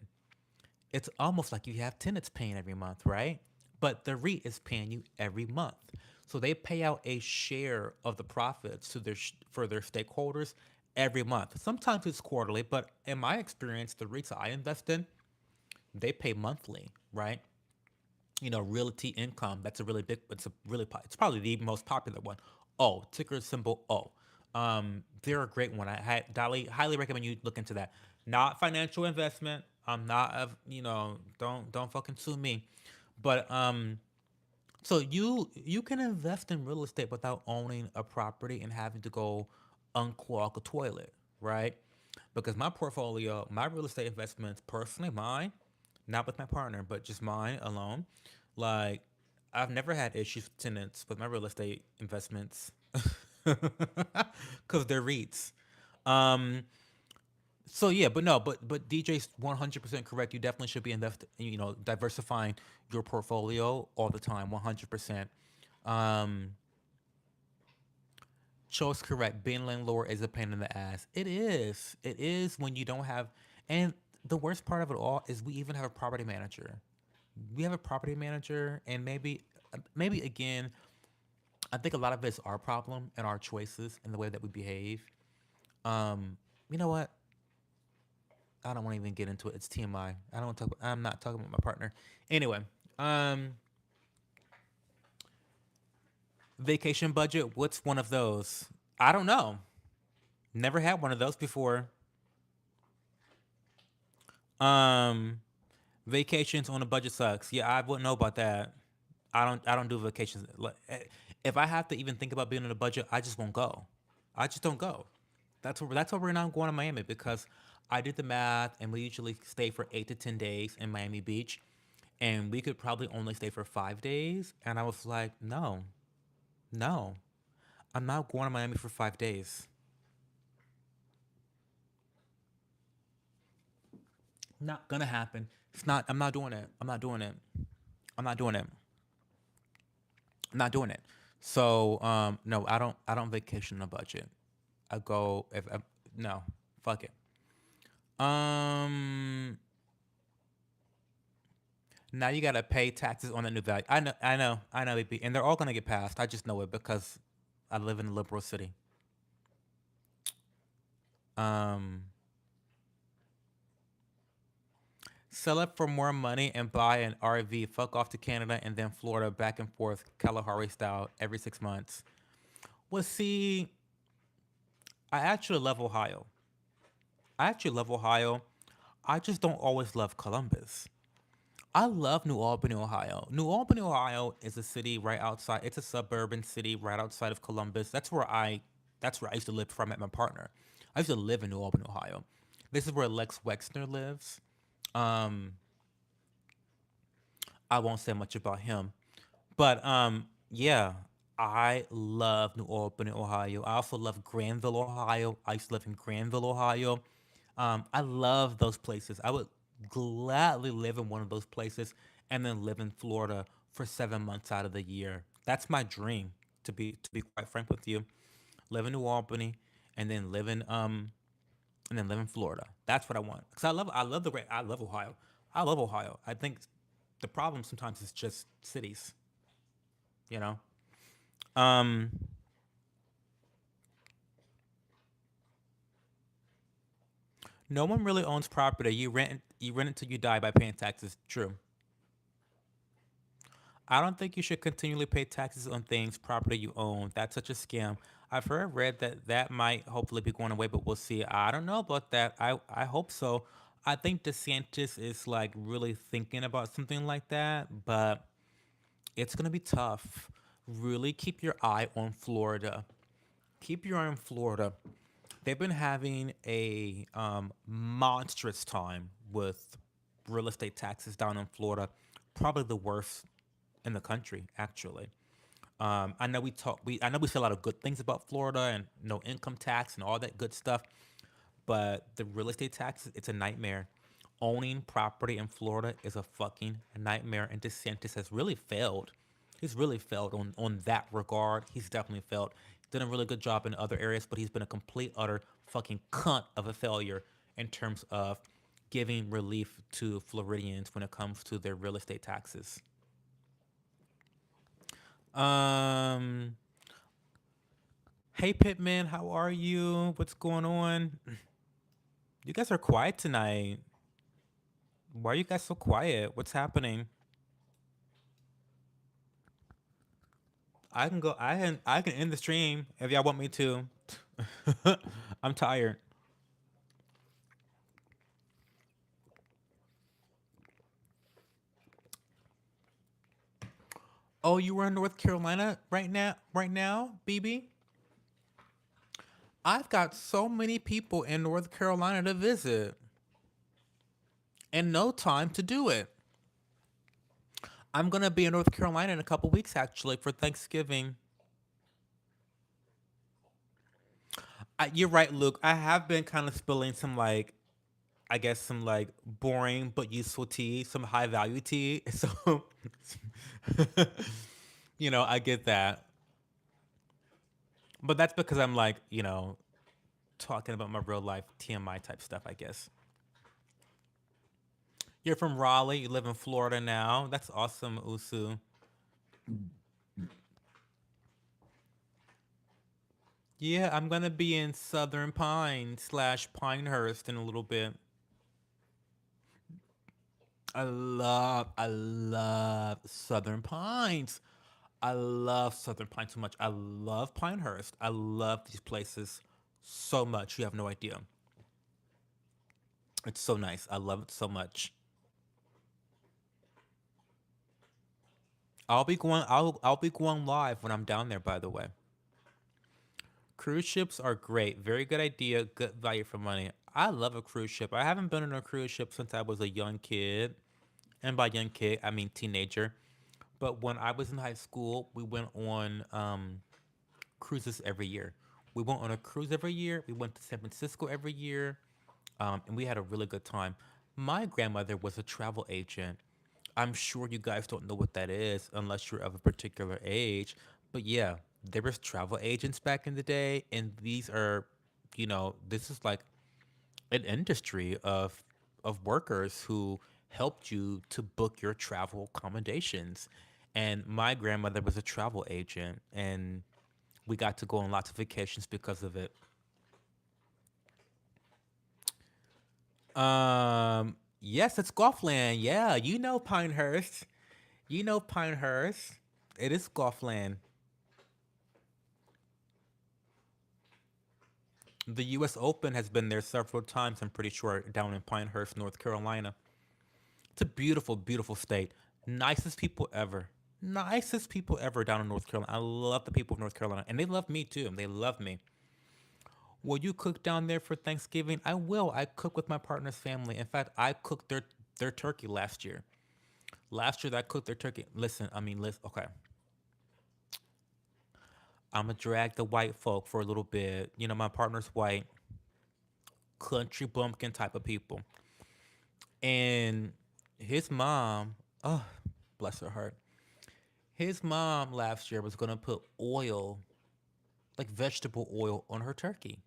It's almost like you have tenants paying every month, right? But the REIT is paying you every month. So they pay out a share of the profits to for their stakeholders every month. Sometimes it's quarterly, but in my experience, the REITs that I invest in, they pay monthly, right? Realty income. That's a really big. It's probably the most popular one. O, ticker symbol O. They're a great one. Highly recommend you look into that. Not financial investment. I'm not of don't fucking sue me, but so you can invest in real estate without owning a property and having to go unclog a toilet, right? Because my portfolio, my real estate investments, personally mine, not with my partner, but just mine alone. Like, I've never had issues with tenants with my real estate investments because they're REITs. Um, so yeah, but no, but DJ's 100% correct. You definitely should be diversifying your portfolio all the time, 100%. Um, Cho's correct. Being landlord is a pain in the ass. It is. It is when you don't have, and the worst part of it all is we even have a property manager. We have a property manager, and maybe again, I think a lot of it's our problem and our choices and the way that we behave. Um, you know what? I don't want to even get into it. It's TMI. I don't want to talk. I'm not talking about my partner. Anyway, um, vacation budget. What's one of those? I don't know. Never had one of those before. Um, Vacations on a budget sucks. Yeah, I wouldn't know about that. I don't do vacations. If I have to even think about being on a budget, I just won't go. I just don't go. That's why we're not going to Miami because I did the math and we usually stay for 8 to 10 days in Miami Beach, and we could probably only stay for 5 days. And I was like, no, no, I'm not going to Miami for 5 days. Not gonna happen. It's not. I'm not doing it. I'm not doing it. I'm not doing it. I'm not doing it. So no, I don't vacation on a budget. I go if I, no, fuck it. Um Now you gotta pay taxes on the new value. I know, baby, and they're all gonna get passed. I just know it because I live in a liberal city. Um, Sell it for more money and buy an RV. Fuck off to Canada and then Florida, back and forth, Kalahari style, every 6 months. Well, see, I actually love Ohio. I actually love Ohio. I just don't always love Columbus. I love New Albany, Ohio. New Albany, Ohio is a city right outside. It's a suburban city right outside of Columbus. That's where I used to live before I met my partner. I used to live in New Albany, Ohio. This is where Lex Wexner lives. Um, I won't say much about him, but yeah, I love New Albany, Ohio. I also love Granville, Ohio. I used to live in Granville, Ohio. I love those places. I would gladly live in one of those places and then live in Florida for 7 months out of the year. That's my dream. To be quite frank with you, live in New Albany and then live in Florida. That's what I want. Cause I love Ohio. I love Ohio. I think the problem sometimes is just cities. You know. Um, no one really owns property. You rent it till you die by paying taxes. True. I don't think you should continually pay taxes on things, property you own. That's such a scam. I've heard read that that might hopefully be going away, but we'll see. I don't know about that. I hope so. I think DeSantis is like really thinking about something like that, but it's gonna be tough. Really keep your eye on Florida. Keep your eye on Florida. They've been having a monstrous time with real estate taxes down in Florida. Probably the worst in the country, actually. I know we say a lot of good things about Florida and no income tax and all that good stuff, but the real estate taxes, it's a nightmare. Owning property in Florida is a fucking nightmare, and DeSantis has really failed. He's really failed on that regard. He's definitely failed. Done a really good job in other areas, but he's been a complete, utter fucking cunt of a failure in terms of giving relief to Floridians when it comes to their real estate taxes. Um, hey Pitman, how are you? What's going on? You guys are quiet tonight. Why are you guys so quiet? What's happening? I can end the stream if y'all want me to. I'm tired. Oh, you were in North Carolina right now, BB? I've got so many people in North Carolina to visit and no time to do it. I'm gonna be in North Carolina in a couple weeks actually for Thanksgiving. You're right, Luke. I have been kind of spilling some like I guess some like boring but useful tea, some high value tea. So I get that. But that's because I'm like, talking about my real life TMI type stuff, I guess. You're from Raleigh, you live in Florida now. That's awesome, Usu. Yeah, I'm gonna be in Southern Pine slash Pinehurst in a little bit. I love Southern Pines. I love Southern Pine so much. I love Pinehurst. I love these places so much. You have no idea. It's so nice. I love it so much. I'll be going live when I'm down there, by the way. Cruise ships are great. Very good idea. Good value for money. I love a cruise ship. I haven't been on a cruise ship since I was a young kid. And by young kid, I mean teenager. But when I was in high school, we went on cruises every year. We went on a cruise every year. We went to San Francisco every year. And we had a really good time. My grandmother was a travel agent. I'm sure you guys don't know what that is unless you're of a particular age. But yeah, there was travel agents back in the day, and these are, this is like an industry of workers who helped you to book your travel accommodations. And my grandmother was a travel agent, and we got to go on lots of vacations because of it. Yes, it's Golfland. Yeah, you know Pinehurst. You know Pinehurst. It is Golfland. The U.S. Open has been there several times. I'm pretty sure down in Pinehurst, North Carolina. It's a beautiful, beautiful state. Nicest people ever. Nicest people ever down in North Carolina. I love the people of North Carolina, and they love me too. They love me. Will you cook down there for Thanksgiving? I will. I cook with my partner's family. In fact, I cooked their turkey last year. Last year, I cooked their turkey. Listen, I mean, listen. Okay, I'm gonna drag the white folk for a little bit. You know, my partner's white, country bumpkin type of people, and his mom. Oh, bless her heart. His mom last year was gonna put oil, like vegetable oil, on her turkey.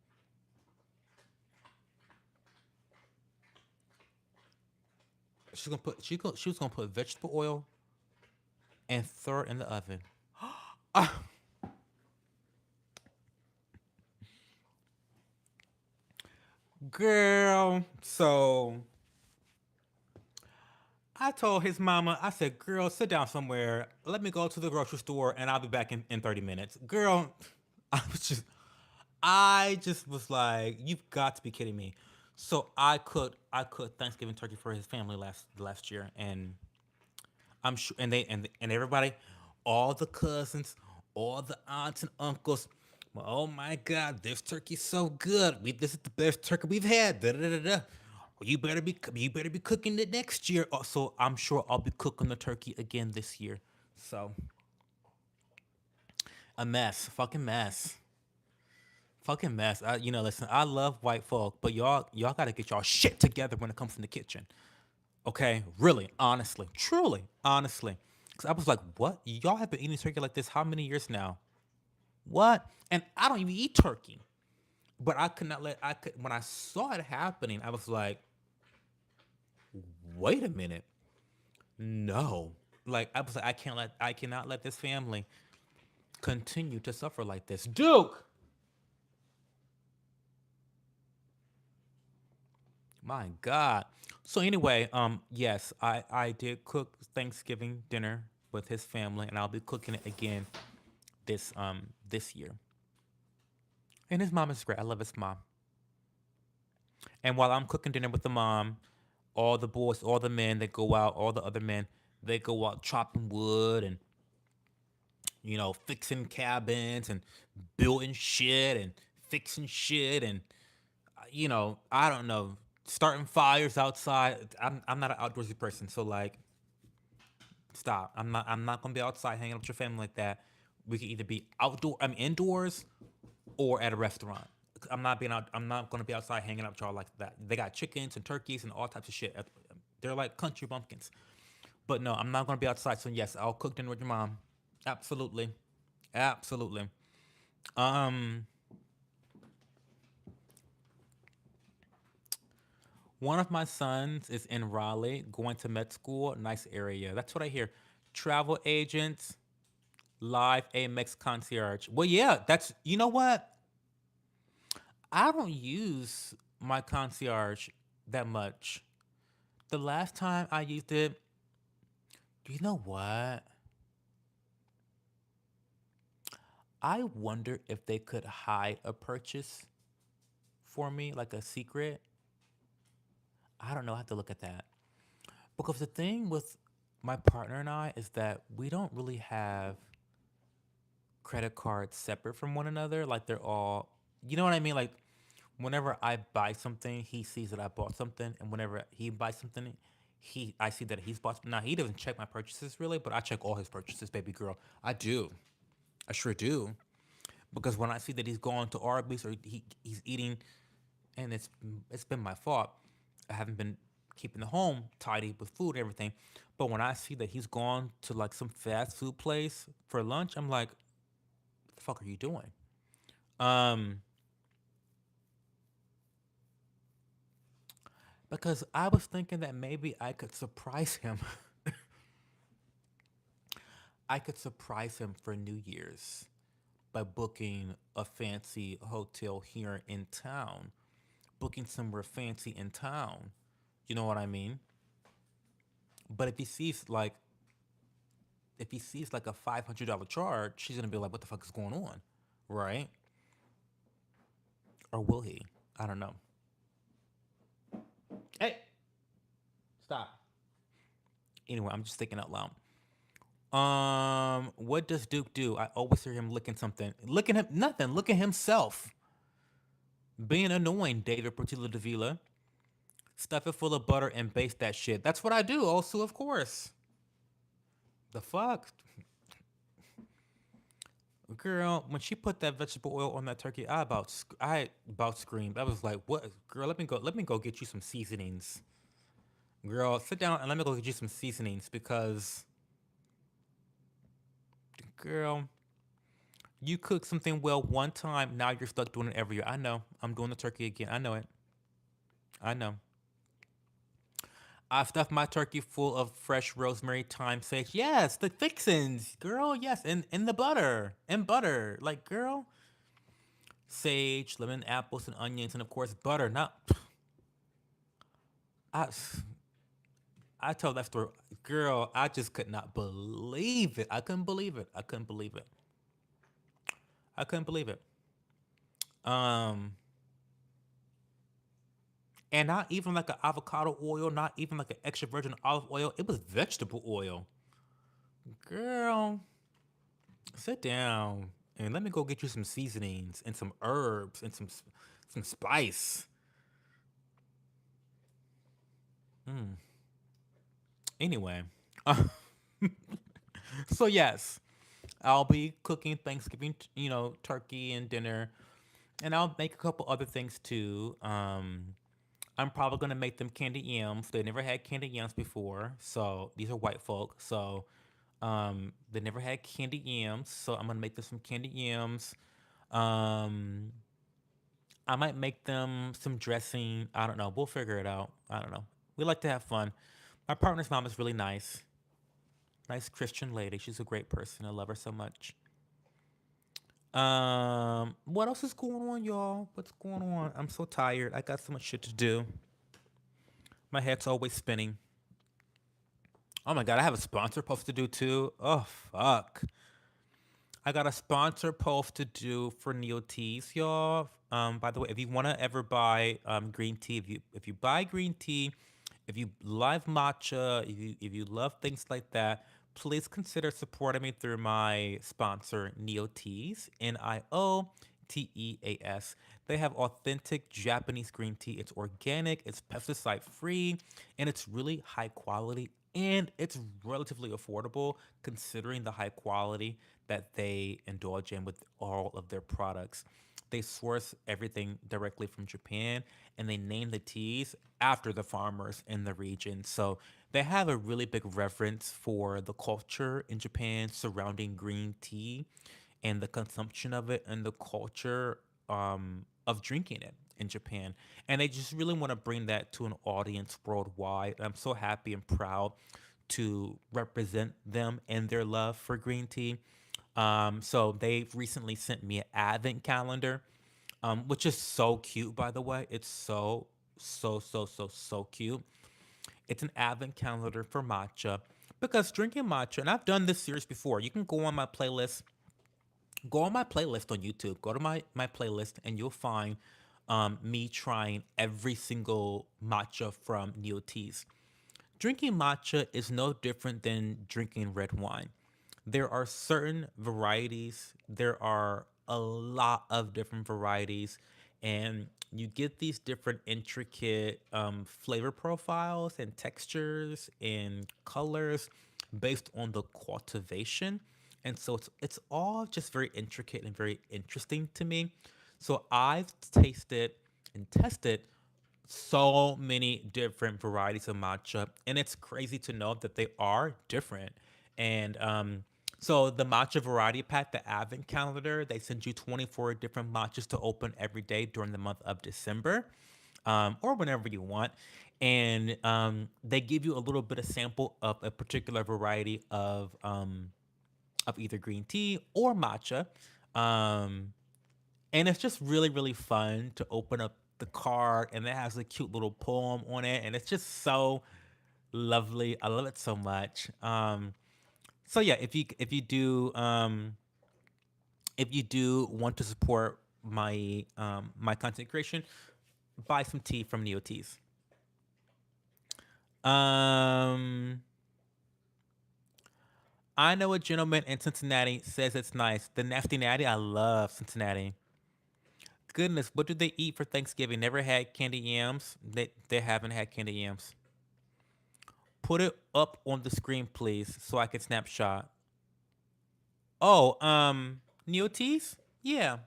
She was gonna put vegetable oil and throw it in the oven. Girl, so I told his mama, I said, girl, sit down somewhere. Let me go to the grocery store and I'll be back in 30 minutes. Girl, I was just, I just was like, you've got to be kidding me. So I cooked Thanksgiving turkey for his family last year, and I'm sure, and everybody, all the cousins, all the aunts and uncles. Well, oh my God, this turkey's so good. This is the best turkey we've had. Da, da, da, da. Well, you better be cooking it next year. So I'm sure I'll be cooking the turkey again this year. So a mess, fucking mess, fucking mess. Listen, I love white folk, but y'all gotta get y'all shit together when it comes in the kitchen. Okay, really, honestly, truly, honestly. Because I was like, what? Y'all have been eating turkey like this how many years now? What? And I don't even eat turkey. But I could not let, I could, when I saw it happening, I was like, wait a minute. No. Like, I was like, I cannot let this family continue to suffer like this. Duke! My God. So anyway, yes, I did cook Thanksgiving dinner with his family, and I'll be cooking it again this year. And his mom is great. I love his mom. And while I'm cooking dinner with the mom, all the boys, all the men that go out, all the other men, they go out chopping wood and fixing cabins and building shit and fixing shit and I don't know, starting fires outside. I'm not an outdoorsy person, so like stop. I'm not gonna be outside hanging out with your family like that. We could either be outdoor, I'm indoors, or at a restaurant. I'm not being out. I'm not gonna be outside hanging out with y'all like that. They got chickens and turkeys and all types of shit. They're like country bumpkins. But no, I'm not gonna be outside. So yes, I'll cook dinner with your mom. Absolutely, absolutely. Um, one of my sons is in Raleigh, going to med school. Nice area. That's what I hear. Travel agents, live Amex concierge. Well, yeah, that's you know what? I don't use my concierge that much. The last time I used it, you know what? I wonder if they could hide a purchase for me, like a secret. I don't know. I have to look at that. Because the thing with my partner and I is that we don't really have credit cards separate from one another. Like they're all, you know what I mean? Like whenever I buy something, he sees that I bought something, and whenever he buys something, I see that he's bought. Now he doesn't check my purchases really, but I check all his purchases, baby girl. I do. I sure do. Because when I see that he's going to Arby's or he's eating, and it's been my fault. I haven't been keeping the home tidy with food and everything. But when I see that he's gone to like some fast food place for lunch, I'm like, what the fuck are you doing? Um, because I was thinking that maybe I could surprise him. I could surprise him for New Year's by booking a fancy hotel here in town, booking somewhere fancy in town. You know what I mean? But if he sees like a $500 charge, she's gonna be like, "What the fuck is going on?" Right? Or will he? I don't know. Hey, stop. Anyway, I'm just thinking out loud. What does Duke do? I always hear him licking something. Licking him nothing. Licking himself. Being annoying, David Portillo de Vila. Stuff it full of butter and baste that shit. That's what I do, also, of course. The fuck? Girl, when she put that vegetable oil on that turkey, I about screamed. I was like, "What, girl? Let me go get you some seasonings, girl. Sit down and let me go get you some seasonings because, girl, you cook something well one time, now you're stuck doing it every year. I know. I'm doing the turkey again. I know it. I know. I stuffed my turkey full of fresh rosemary, thyme, sage. Yes, the fixins, girl. Yes, and the butter and butter, like girl, sage, lemon, apples, and onions, and of course butter. Not I. I told that story, girl. I just could not believe it. I couldn't believe it. I couldn't believe it. I couldn't believe it. Um, and not even like an avocado oil, not even like an extra virgin olive oil. It was vegetable oil, girl. Sit down and let me go get you some seasonings and some herbs and some spice. Anyway, so yes, I'll be cooking Thanksgiving, turkey and dinner, and I'll make a couple other things too. I'm probably gonna make them candy yams. They never had candy yams before, so these are white folk. So, they never had candy yams, so I'm gonna make them some candy yams. Um, I might make them some dressing. I don't know. We'll figure it out. I don't know. We like to have fun. My partner's mom is really nice. Nice Christian lady. She's a great person. I love her so much. What else is going on, y'all? What's going on? I'm so tired. I got so much shit to do. My head's always spinning. Oh my god, I have a sponsor post to do too. Oh fuck. I got a sponsor post to do for Neo Teas, y'all. By the way, if you want to ever buy green tea, if you buy green tea, if you love matcha, if you love things like that, please consider supporting me through my sponsor, Neo Teas, NIOTEAS. They have authentic Japanese green tea. It's organic, it's pesticide free, and it's really high quality and it's relatively affordable considering the high quality that they indulge in with all of their products. They source everything directly from Japan and they name the teas after the farmers in the region. So they have a really big reverence for the culture in Japan surrounding green tea and the consumption of it and the culture of drinking it in Japan. And they just really want to bring that to an audience worldwide. I'm so happy and proud to represent them and their love for green tea. So they've recently sent me an advent calendar, which is so cute, by the way. It's so cute. It's an advent calendar for matcha because drinking matcha, and I've done this series before. You can go on my playlist on YouTube, go to my playlist, and you'll find me trying every single matcha from Neo Teas. Drinking matcha is no different than drinking red wine. There are certain varieties, there are a lot of different varieties, and you get these different intricate flavor profiles and textures and colors based on the cultivation. And so it's all just very intricate and very interesting to me. So I've tasted and tested so many different varieties of matcha, and it's crazy to know that they are different. And so the matcha variety pack, the advent calendar, they send you 24 different matchas to open every day during the month of December, or whenever you want. and they give you a little bit of sample of a particular variety of either green tea or matcha. Um, and it's just really really fun to open up the card, and it has a cute little poem on it, and it's just so lovely. I love it so much. So yeah, if you do want to support my content creation, buy some tea from Neoteas. um I know a gentleman in Cincinnati says it's nice. The Nasty Natty, I love Cincinnati. Goodness, what do they eat for Thanksgiving? Never had candy yams. They haven't had candy yams. Put it up on the screen, please, so I can snapshot. Oh, Neoteas? Yeah,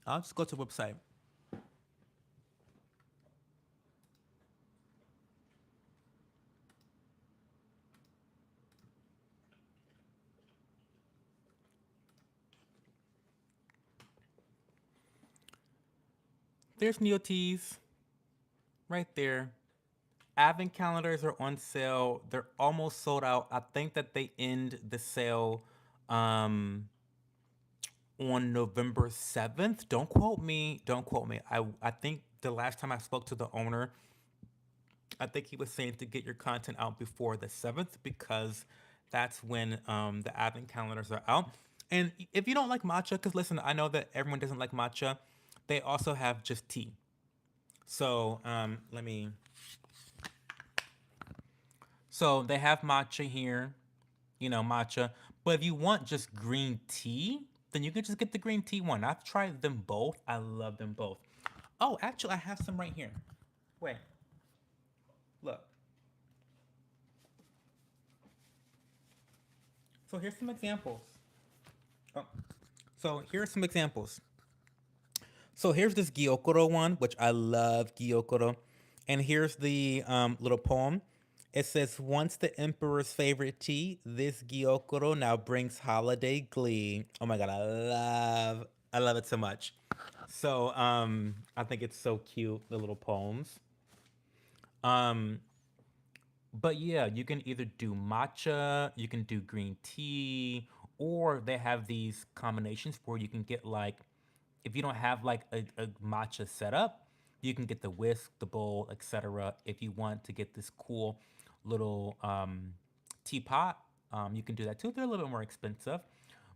I'll just go to the website. There's Neoteas right there. Advent calendars are on sale. They're almost sold out. I think that they end the sale um on November 7th. Don't quote me. Don't quote me. I think the last time I spoke to the owner, I think he was saying to get your content out before the 7th because that's when the advent calendars are out. And if you don't like matcha, because listen, I know that everyone doesn't like matcha, they also have just tea. So let me. So they have matcha here, matcha. But if you want just green tea, then you can just get the green tea one. I've tried them both. I love them both. Oh, actually, I have some right here. Wait, look. So here's some examples. Oh, so here's some examples. So here's this Gyokuro one, which I love Gyokuro. And here's the little poem. It says, once the emperor's favorite tea, this Gyokuro now brings holiday glee. Oh my god, I love it so much. So I think it's so cute, the little poems. Um, but yeah, you can either do matcha, you can do green tea, or they have these combinations where you can get like, if you don't have like a matcha setup, you can get the whisk, the bowl, etc. If you want to get this cool little teapot, you can do that too. They're a little bit more expensive,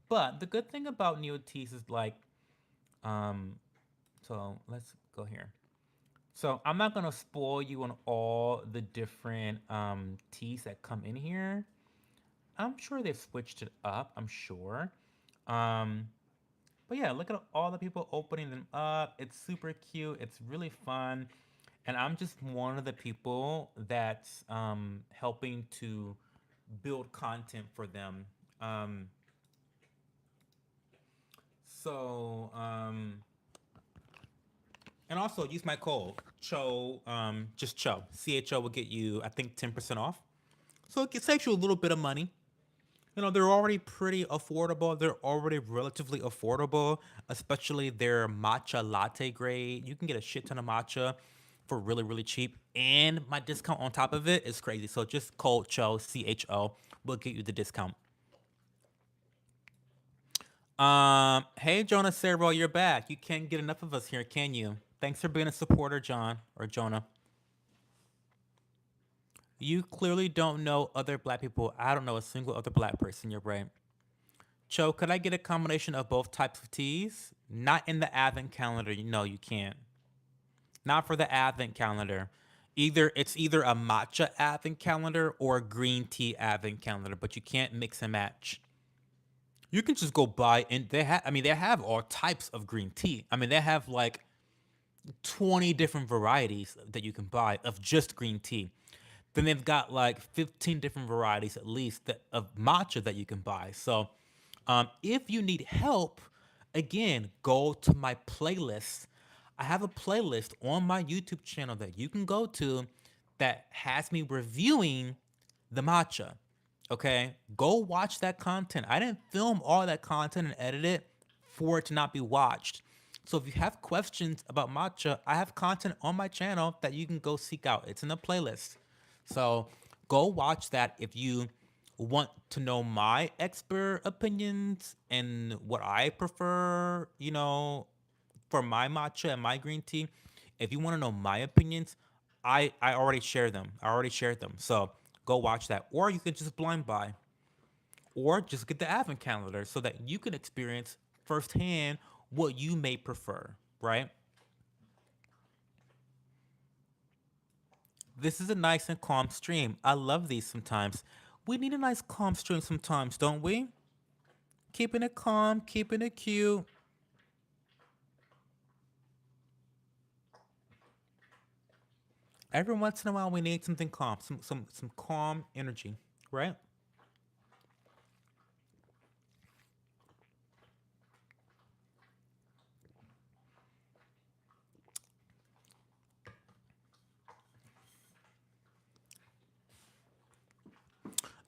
but the good thing about neo teas is like, um, so let's go here. So I'm not gonna spoil you on all the different teas that come in here. I'm sure they've switched it up. I'm sure. Um, but yeah, look at all the people opening them up. It's super cute. It's really fun, and I'm just one of the people that's helping to build content for them. Um, so and also use my code Cho. Just Cho. CHO will get you, I think, 10% off. So it saves you a little bit of money. They're already pretty affordable. They're already relatively affordable, especially their matcha latte grade. You can get a shit ton of matcha for really, really cheap. And my discount on top of it is crazy. So just code CHO, CHO, will get you the discount. Hey, Jonah Cerro, you're back. You can't get enough of us here, can you? Thanks for being a supporter, John or Jonah. You clearly don't know other black people. I don't know a single other black person. You're right. Cho, could I get a combination of both types of teas? Not in the advent calendar. No, you can't. Not for the advent calendar. It's either a matcha advent calendar or a green tea advent calendar, but you can't mix and match. You can just go buy, and they have all types of green tea. I mean, they have like 20 different varieties that you can buy of just green tea. Then they've got like 15 different varieties at least of matcha that you can buy. So if you need help, again, go to my playlist. I have a playlist on my YouTube channel that you can go to that has me reviewing the matcha. Okay, go watch that content. I didn't film all that content and edit it for it to not be watched. So if you have questions about matcha, I have content on my channel that you can go seek out. It's in a playlist. So go watch that if you want to know my expert opinions and what I prefer, for my matcha and my green tea. If you want to know my opinions, I already share them. I already shared them. So go watch that. Or you can just blind buy or just get the advent calendar so that you can experience firsthand what you may prefer, right? This is a nice and calm stream. I love these sometimes. We need a nice calm stream sometimes, don't we? Keeping it calm, keeping it cute. Every once in a while we need something calm, some calm energy, right?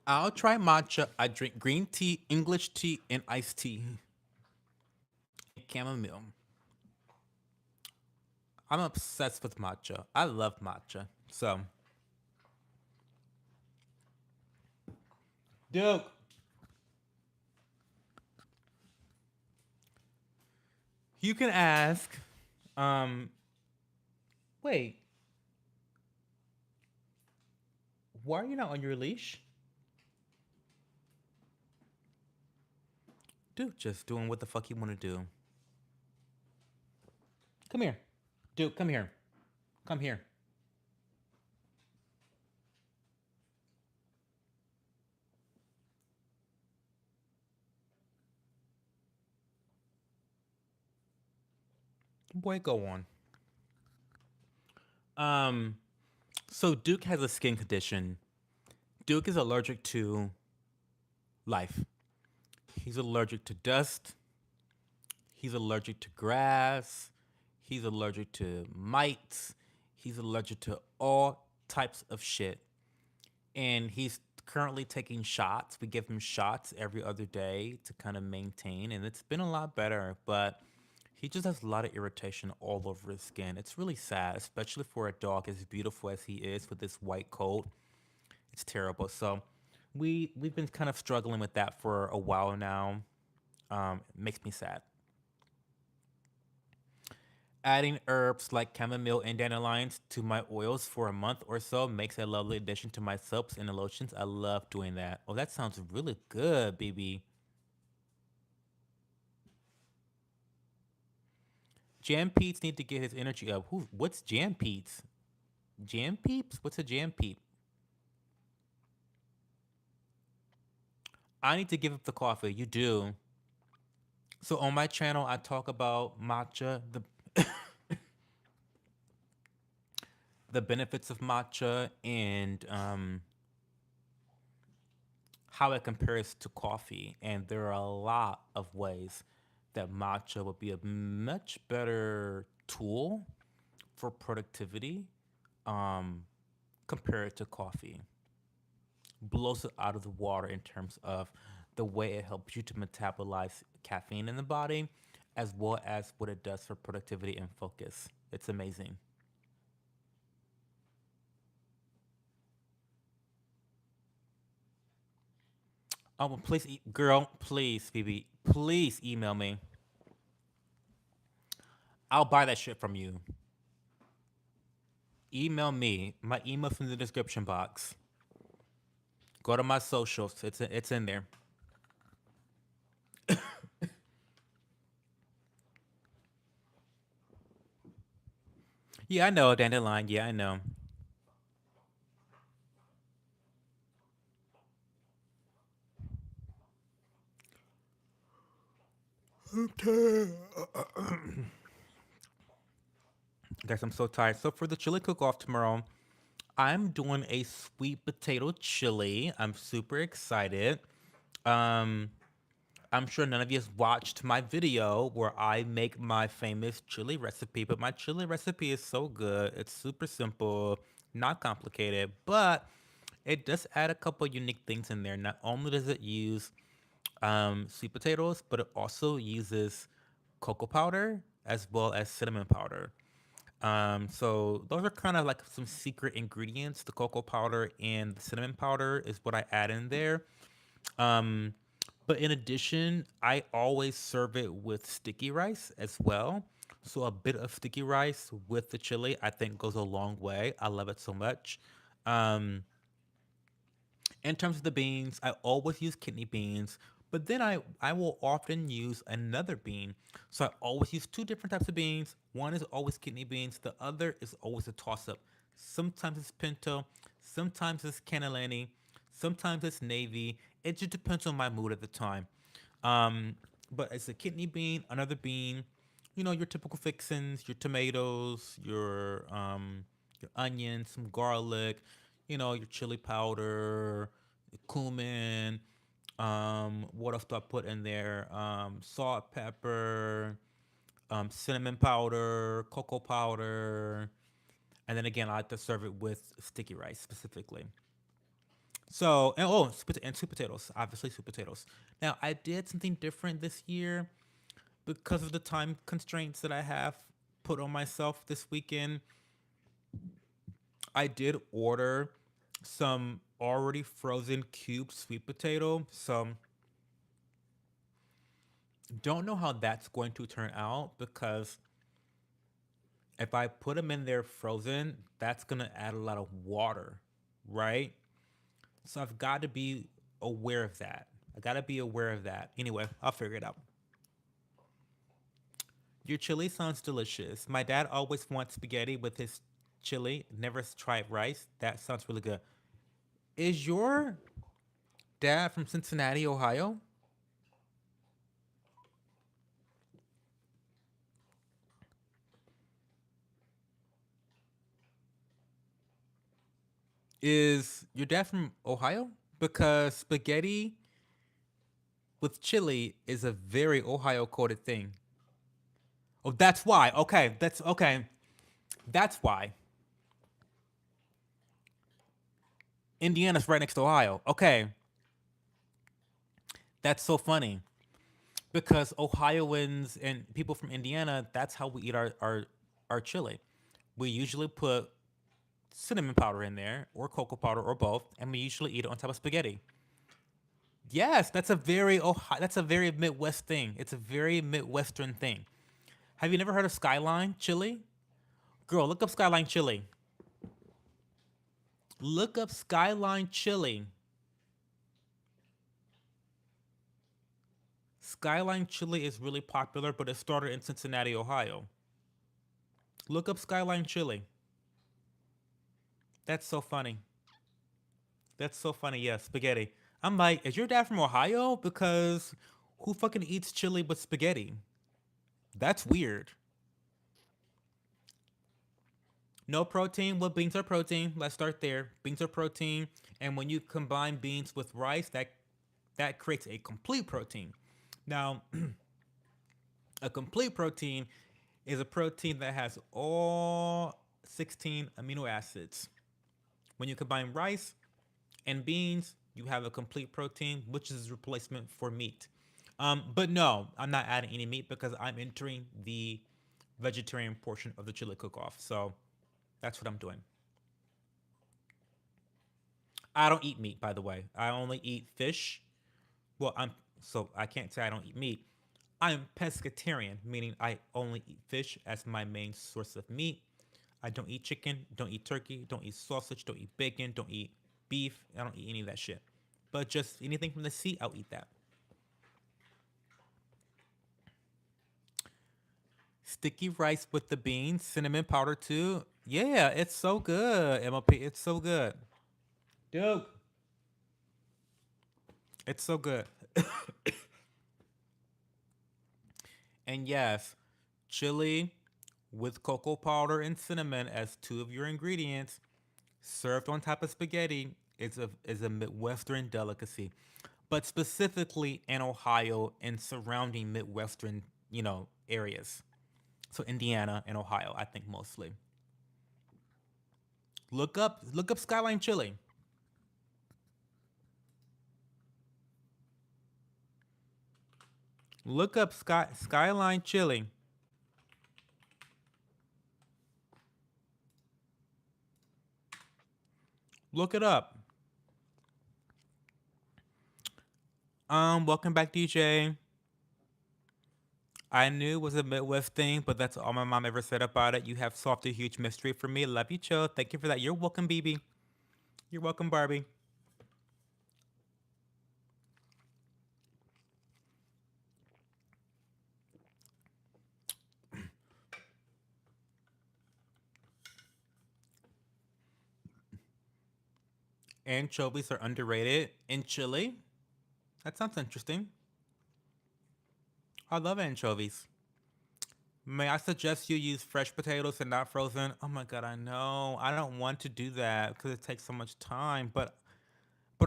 I'll try matcha. I drink green tea, English tea, and iced tea. Chamomile. I'm obsessed with matcha. I love matcha. So, Duke, you can ask. Um, wait, why are you not on your leash? Duke just doing what the fuck he want to do. Come here. Duke, come here. Come here. Boy, go on. Um, so Duke has a skin condition. Duke is allergic to life. He's allergic to dust. He's allergic to grass. He's allergic to mites. He's allergic to all types of shit. And he's currently taking shots. We give him shots every other day to kind of maintain, and it's been a lot better, but he just has a lot of irritation all over his skin. It's really sad, especially for a dog as beautiful as he is with this white coat. It's terrible. So we've been kind of struggling with that for a while now. It makes me sad. Adding herbs like chamomile and dandelions to my oils for a month or so makes a lovely addition to my soaps and lotions. I love doing that. Oh, that sounds really good, baby. Jam Peeps need to get his energy up. What's Jam Peeps? Jam Peeps? What's a Jam Peep? I need to give up the coffee. You do. So on my channel, I talk about matcha, the benefits of matcha, and how it compares to coffee. And there are a lot of ways that matcha would be a much better tool for productivity um, compared to coffee. Blows it out of the water in terms of the way it helps you to metabolize caffeine in the body, as well as what it does for productivity and focus. It's amazing. Oh, well, please, girl, please, Phoebe, please email me. I'll buy that shit from you. Email me. My email's in the description box. Go to my socials. It's in there. Yeah, I know, Dandelion. Yeah, I know. Guys, I'm so tired. So for the chili cook-off tomorrow, I'm doing a sweet potato chili. I'm super excited. Um, I'm sure none of you has watched my video where I make my famous chili recipe, but my chili recipe is so good. It's super simple, not complicated, but it does add a couple unique things in there. Not only does it use sweet potatoes, but it also uses cocoa powder. as well as cinnamon powder. So those are kind of like some secret ingredients. The cocoa powder and the cinnamon powder is what I add in there. Um, but in addition, I always serve it with sticky rice as well. So a bit of sticky rice with the chili, I think, goes a long way. I love it so much. Um, in terms of the beans, I always use kidney beans, but then I will often use another bean. So I always use two different types of beans. One is always kidney beans, the other is always a toss up. Sometimes it's pinto, sometimes it's cannellini, sometimes it's navy. It just depends on my mood at the time. Um, but it's a kidney bean, another bean, your typical fixins, your tomatoes, your onions, some garlic, your chili powder, cumin. What else do I put in there? Salt, pepper, cinnamon powder, cocoa powder, and then again, I like to serve it with sticky rice specifically. So, and sweet potatoes, obviously sweet potatoes. Now, I did something different this year because of the time constraints that I have put on myself this weekend. I did order some already frozen cubed sweet potato. So, don't know how that's going to turn out because if I put them in there frozen, that's going to add a lot of water, right? So, I've got to be aware of that. I got to be aware of that. Anyway, I'll figure it out. Your chili sounds delicious. My dad always wants spaghetti with his chili, never tried rice. That sounds really good. Is your dad from Cincinnati, Ohio? Is your dad from Ohio? Because spaghetti with chili is a very Ohio coded thing. Oh, that's why. Okay, that's okay. That's why. Indiana's right next to Ohio. Okay, that's so funny because Ohioans and people from Indiana, that's how we eat our chili. We usually put cinnamon powder in there, or cocoa powder, or both, and we usually eat it on top of spaghetti. Yes, that's a very Midwest thing. It's a very Midwestern thing. Have you never heard of Skyline chili? Girl, look up Skyline chili. Look up Skyline chili. Skyline chili is really popular, but it started in Cincinnati, Ohio. Look up Skyline chili. That's so funny. That's so funny. Yeah, spaghetti. I'm like, is your dad from Ohio? Because who fucking eats chili with spaghetti? That's weird. No protein. Well, beans are protein. Let's start there. Beans are protein, and when you combine beans with rice, that creates a complete protein. Now, a complete protein is a protein that has all 16 amino acids. When you combine rice and beans, you have a complete protein, which is a replacement for meat. But no, I'm not adding any meat because I'm entering the vegetarian portion of the chili cook-off. So that's what I'm doing. I don't eat meat, by the way. I only eat fish. Well, I can't say I don't eat meat. I'm pescatarian, meaning I only eat fish as my main source of meat. I don't eat chicken, don't eat turkey, don't eat sausage, don't eat bacon, don't eat beef. I don't eat any of that shit. But just anything from the sea, I'll eat that. Sticky rice with the beans, cinnamon powder too. Yeah, it's so good. MLP, it's so good. Dude, it's so good. And yes, chili with cocoa powder and cinnamon as two of your ingredients, served on top of spaghetti, is a Midwestern delicacy, but specifically in Ohio and surrounding Midwestern, areas. So Indiana and Ohio, I think mostly. Look up Skyline Chili. Look up Skyline Chili. Look it up. Welcome back, DJ. I knew it was a Midwest thing, but that's all my mom ever said about it. You have solved a huge mystery for me. Love you, Chill. Thank you for that. You're welcome, BB. You're welcome, Barbie. Anchovies are underrated in Chile. That sounds interesting. I love anchovies. May I suggest you use fresh potatoes and not frozen? Oh my god, I know. I don't want to do that because it takes so much time, but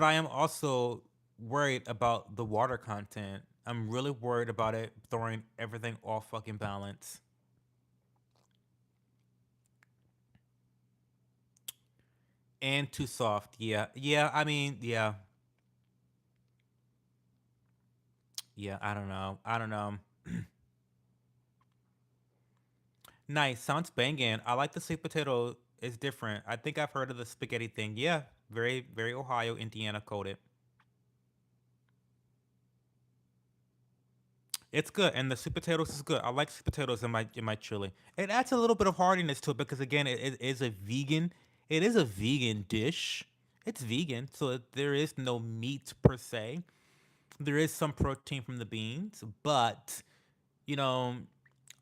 I am also worried about the water content. I'm really worried about it throwing everything off fucking balance. And too soft. Yeah. Yeah, I mean, yeah. Yeah, I don't know. I don't know. Nice. Sounds banging. I like the sweet potato. It's different. I think I've heard of the spaghetti thing. Yeah. Very, very Ohio, Indiana coded. It's good, and the sweet potatoes is good. I like sweet potatoes in my chili. It adds a little bit of hardiness to it because again, it is a vegan. It is a vegan dish. It's vegan, so there is no meat per se. There is some protein from the beans, but you know,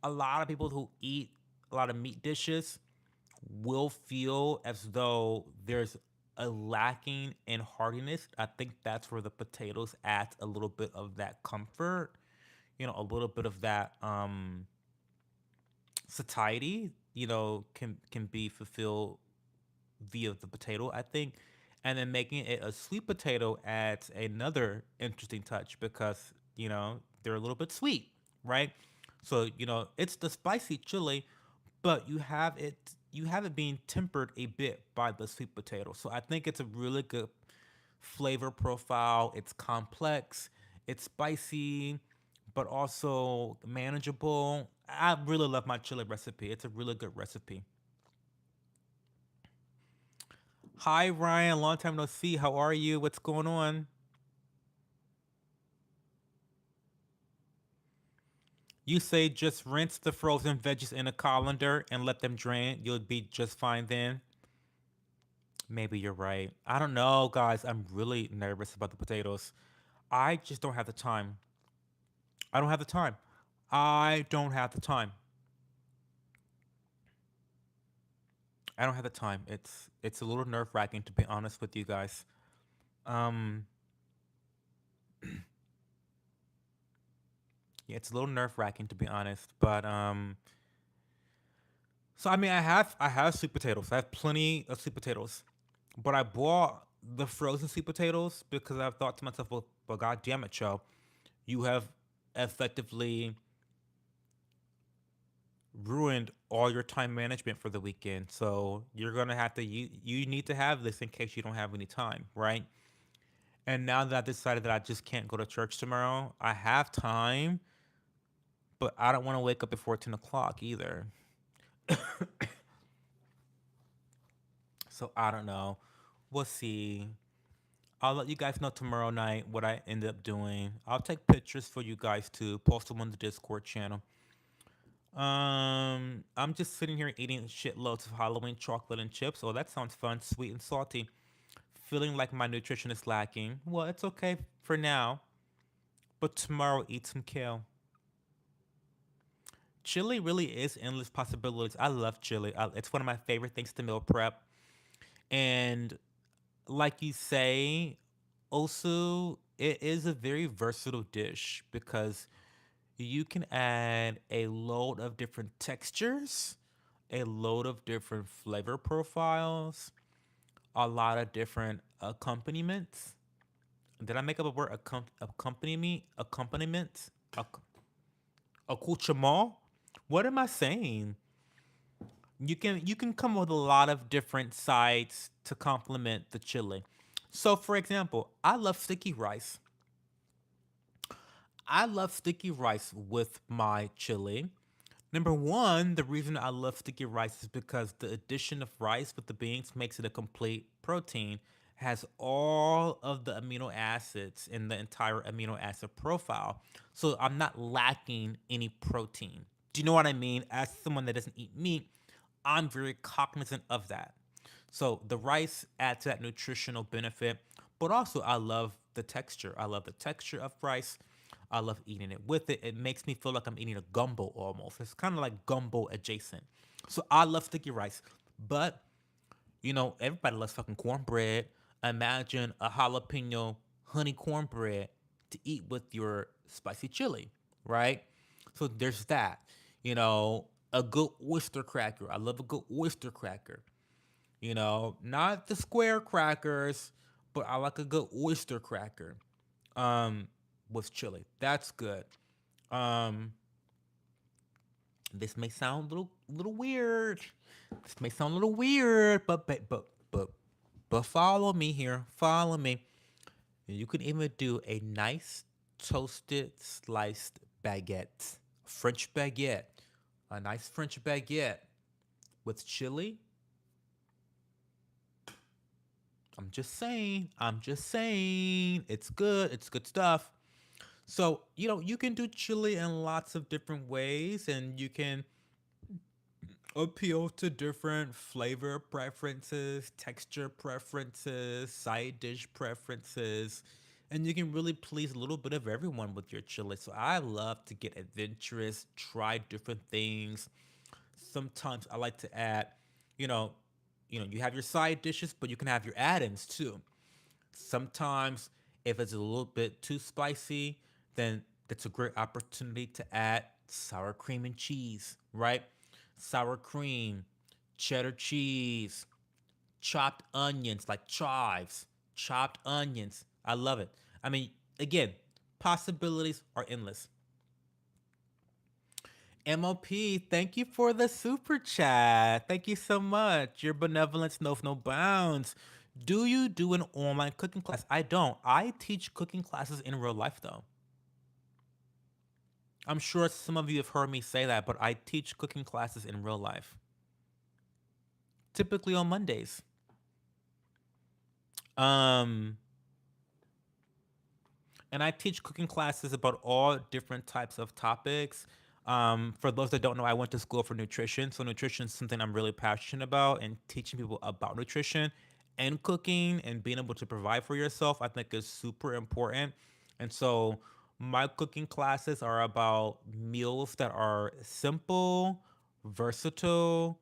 a lot of people who eat a lot of meat dishes will feel as though there's a lacking in hardiness. I think that's where the potatoes add a little bit of that comfort, a little bit of that satiety, can be fulfilled via the potato, I think. And then making it a sweet potato adds another interesting touch because, they're a little bit sweet, right? So, it's the spicy chili, but you have it being tempered a bit by the sweet potato. So I think it's a really good flavor profile. It's complex, it's spicy, but also manageable. I really love my chili recipe. It's a really good recipe. Hi Ryan, long time no see. How are you? What's going on? You say just rinse the frozen veggies in a colander and let them drain. You'll be just fine then. Maybe you're right. I don't know, guys. I'm really nervous about the potatoes. I just don't have the time. I don't have the time. I don't have the time. I don't have the time. It's a little nerve wracking to be honest with you guys. Um, yeah, it's a little nerve wracking to be honest. But so I mean, I have sweet potatoes. I have plenty of sweet potatoes. But I bought the frozen sweet potatoes because I thought to myself, well, god damn it, Joe, you have effectively ruined all your time management for the weekend. So you're gonna have to you need to have this in case you don't have any time, right? And now that I decided that I just can't go to church tomorrow, I have time, but I don't want to wake up before 10 o'clock either. So I don't know. We'll see. I'll let you guys know tomorrow night what I end up doing. I'll take pictures for you guys to post them on the Discord channel. I'm just sitting here eating shitloads of Halloween chocolate and chips. Oh, that sounds fun, sweet and salty. Feeling like my nutrition is lacking. Well, it's okay for now, but tomorrow eat some kale. Chili really is endless possibilities. I love chili. It's one of my favorite things to meal prep. And like you say, osu, it is a very versatile dish because you can add a load of different textures, a load of different flavor profiles, a lot of different accompaniments. Did I make up a word? Accompaniment? Accompaniment? Acc- Accoutrement? What am I saying? You can come up with a lot of different sides to complement the chili. So, for example, I love sticky rice. I love sticky rice with my chili. Number one, the reason I love sticky rice is because the addition of rice with the beans makes it a complete protein. Has all of the amino acids in the entire amino acid profile. So I'm not lacking any protein. Do you know what I mean? As someone that doesn't eat meat, I'm very cognizant of that. So the rice adds that nutritional benefit, but also I love the texture. I love the texture of rice. I love eating it with it. It makes me feel like I'm eating a gumbo almost. It's kind of like gumbo adjacent. So I love sticky rice. But, everybody loves fucking cornbread. Imagine a jalapeno honey cornbread to eat with your spicy chili, right? So there's that. A good oyster cracker. I love a good oyster cracker. Not the square crackers, but I like a good oyster cracker um, with chili. That's good. Um, this may sound a little weird. This may sound a little weird, but follow me here. Follow me. You can even do a nice toasted sliced baguette, French baguette, a nice French baguette with chili. I'm just saying. I'm just saying. It's good. It's good stuff. So, you can do chili in lots of different ways, and you can appeal to different flavor preferences, texture preferences, side dish preferences, and you can really please a little bit of everyone with your chili. So I love to get adventurous, try different things. Sometimes I like to add, you know, you have your side dishes, but you can have your add-ins too. Sometimes, if it's a little bit too spicy, then that's a great opportunity to add sour cream and cheese, right? Sour cream, cheddar cheese, chopped onions like chives, chopped onions. I love it. I mean, again, possibilities are endless. MOP, thank you for the super chat. Thank you so much. Your benevolence knows no bounds. Do you do an online cooking class? I don't. I teach cooking classes in real life, though. I'm sure some of you have heard me say that, but I teach cooking classes in real life, typically on Mondays. Um, and I teach cooking classes about all different types of topics. For those that don't know, I went to school for nutrition, so nutrition is something I'm really passionate about, and teaching people about nutrition and cooking and being able to provide for yourself, I think is super important. And so my cooking classes are about meals that are simple, versatile,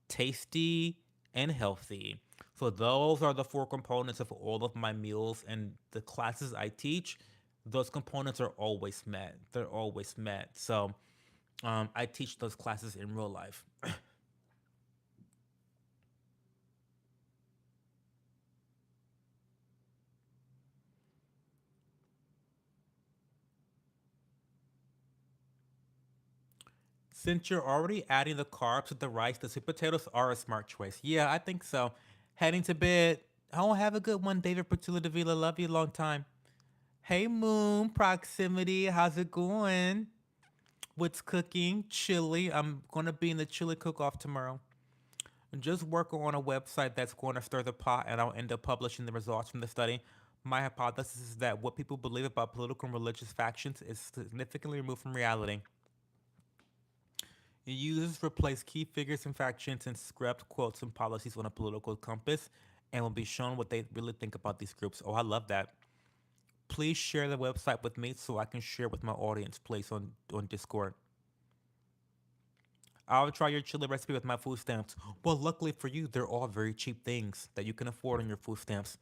tasty, and healthy. So those are the four components of all of my meals and the classes I teach. Those components are always met. They're always met. So I teach those classes in real life. Since you're already adding the carbs to the rice, the sweet potatoes are a smart choice. Yeah, I think so. Heading to bed. Oh, have a good one, David Petula Davila. Love you long time. Hey, Moon Proximity. How's it going? What's cooking? Chili. I'm gonna be in the chili cook-off tomorrow. I'm just working on a website that's going to stir the pot, and I'll end up publishing the results from the study. My hypothesis is that what people believe about political and religious factions is significantly removed from reality. Users replace key figures and factions and scrapped quotes and policies on a political compass and will be shown what they really think about these groups. Oh, I love that. Please share the website with me so I can share with my audience, please, on Discord. I'll try your chili recipe with my food stamps. Well, luckily for you, they're all very cheap things that you can afford on your food stamps.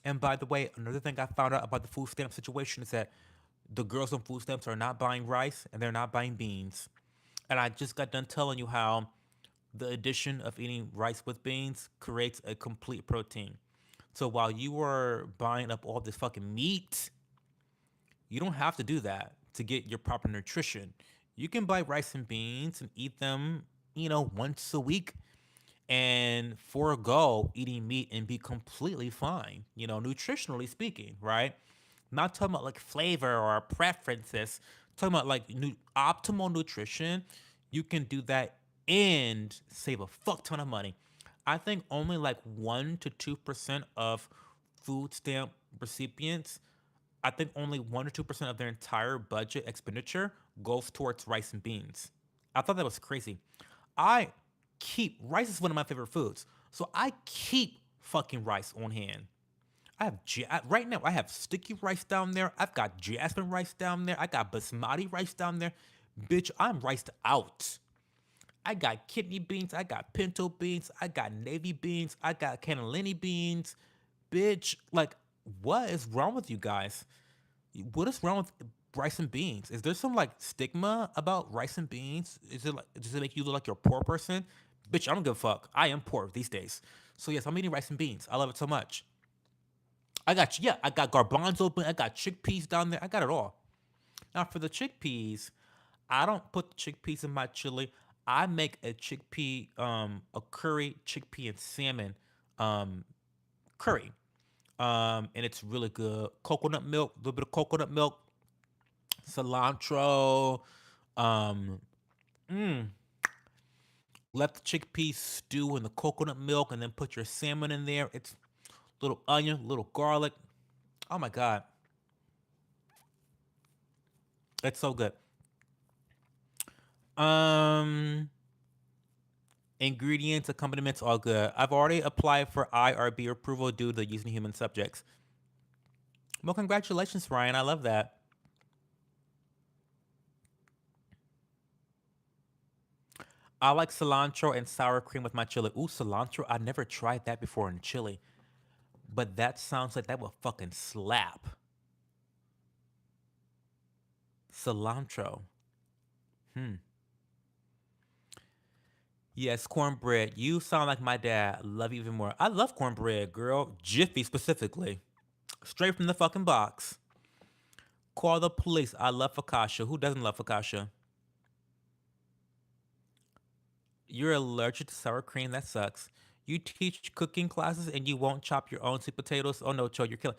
And by the way, another thing I found out about the food stamp situation is that the girls on food stamps are not buying rice and they're not buying beans. And I just got done telling you how the addition of eating rice with beans creates a complete protein. So while you were buying up all this fucking meat, you don't have to do that to get your proper nutrition. You can buy rice and beans and eat them, once a week and forego eating meat and be completely fine, nutritionally speaking, right? Not talking about like flavor or preferences, talking about like optimal nutrition. You can do that and save a fuck ton of money. I think only like 1 to 2% of food stamp recipients, I think only 1 or 2% of their entire budget expenditure goes towards rice and beans. I thought that was crazy. I rice is one of my favorite foods. So I keep fucking rice on hand. Right now. I have sticky rice down there. I've got jasmine rice down there. I got basmati rice down there. Bitch, I'm riced out. I got kidney beans. I got pinto beans. I got navy beans. I got cannellini beans. Bitch, like, what is wrong with you guys? What is wrong with rice and beans? Is there some like stigma about rice and beans? Is it like does it make you look like you're a poor person? Bitch, I don't give a fuck. I am poor these days. So yes, I'm eating rice and beans. I love it so much. I got garbanzo, I got chickpeas down there. I got it all. Now for the chickpeas, I don't put the chickpeas in my chili. I make a curry chickpea and salmon um curry. And it's really good. Coconut milk, a little bit of coconut milk, cilantro. Um, mm, Let the chickpeas stew in the coconut milk, and then put your salmon in there. It's little onion, little garlic. Oh my god, it's so good. Um, Ingredients, accompaniments, all good. I've already applied for IRB approval due to using human subjects. Well, congratulations, Ryan. I love that. I like cilantro and sour cream with my chili. Ooh, cilantro. I never tried that before in chili, but that sounds like that would fucking slap. Cilantro. Hmm. Yes, cornbread. You sound like my dad. Love you even more. I love cornbread, girl. Jiffy specifically. Straight from the fucking box. Call the police. I love focaccia. Who doesn't love focaccia? You're allergic to sour cream. That sucks. You teach cooking classes and you won't chop your own sweet potatoes. Oh no, Cho, you're killing.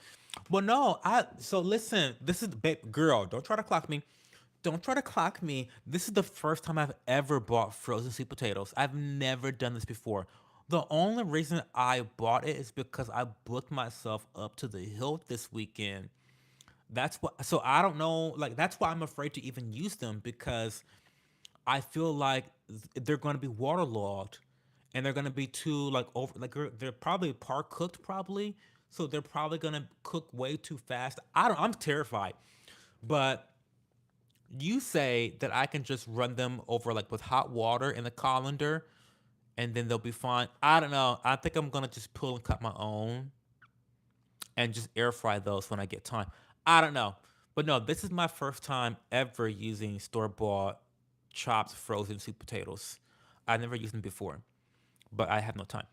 Well, no. So listen. This is babe, girl. Don't try to clock me. Don't try to clock me. This is the first time I've ever bought frozen sweet potatoes. I've never done this before. The only reason I bought it is because I booked myself up to the hilt this weekend. That's what. So I don't know. Like that's why I'm afraid to even use them because I feel like they're going to be waterlogged, and they're going to be too like over. Like they're probably par cooked, probably. So they're probably going to cook way too fast. I don't. I'm terrified, but you say that I can just run them over like with hot water in the colander, and then they'll be fine. I don't know. I think I'm gonna just pull and cut my own and just air fry those when I get time. I don't know. But no, this is my first time ever using store bought chopped frozen sweet potatoes. I never used them before, but I have no time.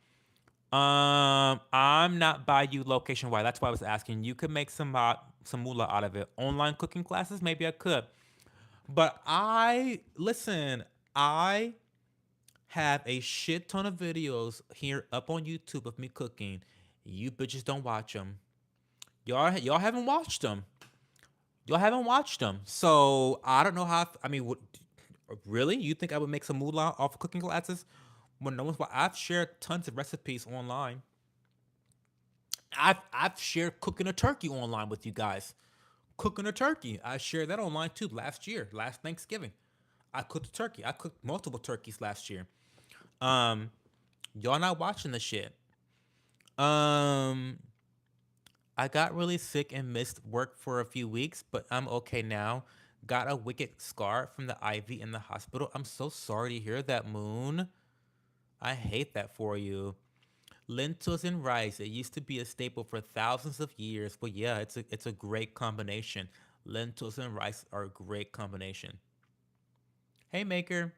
I'm not by you location wise. That's why I was asking. You could make some moolah out of it. Online cooking classes, maybe I could. But I listen. I have a shit ton of videos here up on YouTube of me cooking. You bitches don't watch them. Y'all haven't watched them. Y'all haven't watched them. So I don't know how. I mean, really? You think I would make some moolah off of cooking classes when no one's? I've shared tons of recipes online. I've shared cooking a turkey online with you guys. Cooking a turkey. I shared that online too last year, last Thanksgiving. I cooked a turkey. I cooked multiple turkeys last year. Um, y'all not watching the shit. Um, I got really sick and missed work for a few weeks, but I'm okay now. Got a wicked scar from the IV in the hospital. I'm so sorry to hear that, Moon. I hate that for you. Lentils and rice. It used to be a staple for thousands of years. But yeah, it's a great combination. Lentils and rice are a great combination. Hey maker.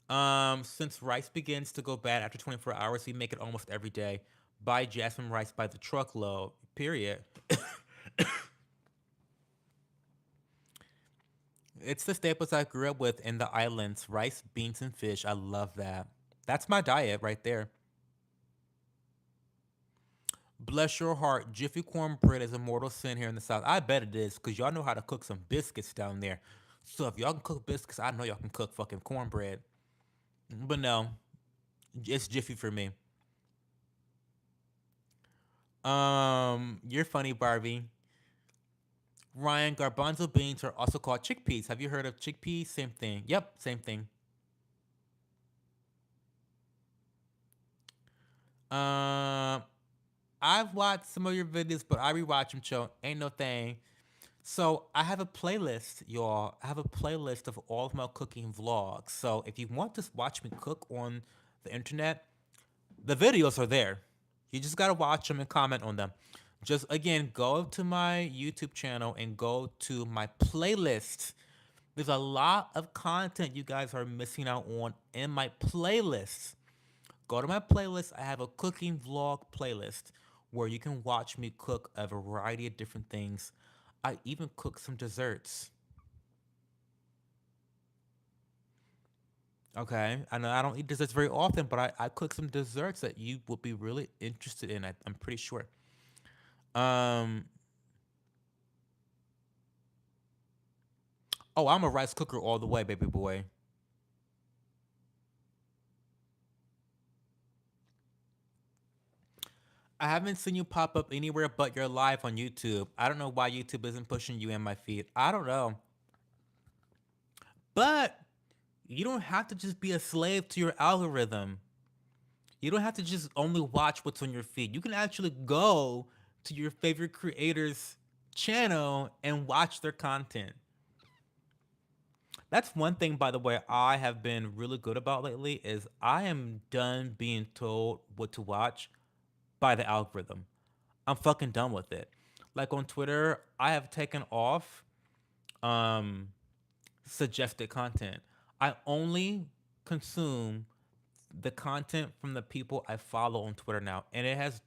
Since rice begins to go bad after 24 hours, we make it almost every day. Buy jasmine rice by the truckload. Period. It's the staples I grew up with in the islands: rice, beans, and fish. I love that. That's my diet right there. Bless your heart. Jiffy cornbread is a mortal sin here in the South. I bet it is, because y'all know how to cook some biscuits down there. So if y'all can cook biscuits, I know y'all can cook fucking cornbread. But no, it's Jiffy for me. You're funny, Barbie. Ryan, garbanzo beans are also called chickpeas. Have you heard of chickpeas? Same thing. Yep, same thing. Um, I've watched some of your videos, but I rewatch them, Cho. Ain't no thing. So I have a playlist, y'all. I have a playlist of all of my cooking vlogs. So if you want to watch me cook on the internet, the videos are there. You just gotta watch them and comment on them. Just again, go to my YouTube channel and go to my playlist. There's a lot of content you guys are missing out on in my playlist. Go to my playlist. I have a cooking vlog playlist where you can watch me cook a variety of different things. I even cook some desserts. Okay. I know I don't eat desserts very often, but I cook some desserts that you would be really interested in. I'm pretty sure. Um, oh, I'm a rice cooker all the way, baby boy. I haven't seen you pop up anywhere but your live on YouTube. I don't know why YouTube isn't pushing you in my feed. I don't know. But you don't have to just be a slave to your algorithm. You don't have to just only watch what's on your feed. You can actually go to your favorite creator's channel and watch their content. That's one thing, by the way, I have been really good about lately is I am done being told what to watch by the algorithm. I'm fucking done with it. Like on Twitter, I have taken off um suggested content. I only consume the content from the people I follow on Twitter now, and it has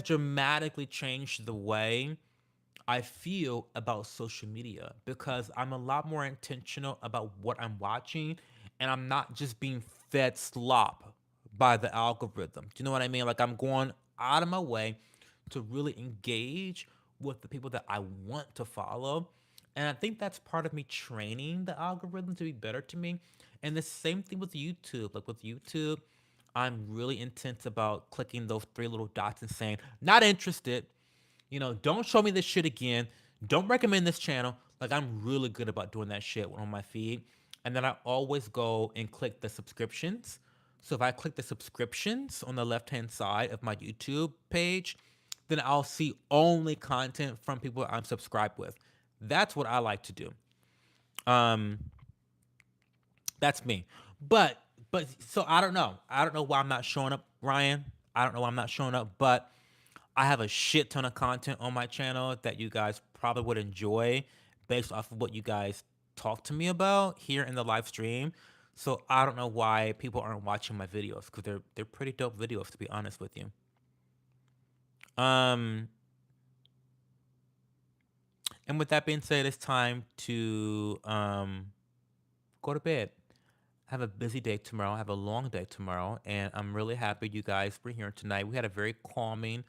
dramatically changed the way I feel about social media because I'm a lot more intentional about what I'm watching and I'm not just being fed slop by the algorithm. Do you know what I mean? Like I'm going out of my way to really engage with the people that I want to follow. And I think that's part of me training the algorithm to be better to me. And the same thing with YouTube. Like with YouTube, I'm really intense about clicking those three little dots and saying, not interested, don't show me this shit again. Don't recommend this channel. Like I'm really good about doing that shit on my feed. And then I always go and click the subscriptions. So if I click the subscriptions on the left hand side of my YouTube page, then I'll see only content from people I'm subscribed with. That's what I like to do. Um, that's me. But so I don't know. I don't know why I'm not showing up, Ryan. I don't know why I'm not showing up, but I have a shit ton of content on my channel that you guys probably would enjoy based off of what you guys talk to me about here in the live stream. So I don't know why people aren't watching my videos because they're pretty dope videos to be honest with you. Um, and with that being said, it's time to go to bed. I have a busy day tomorrow. I have a long day tomorrow, and I'm really happy you guys were here tonight. We had a very calming,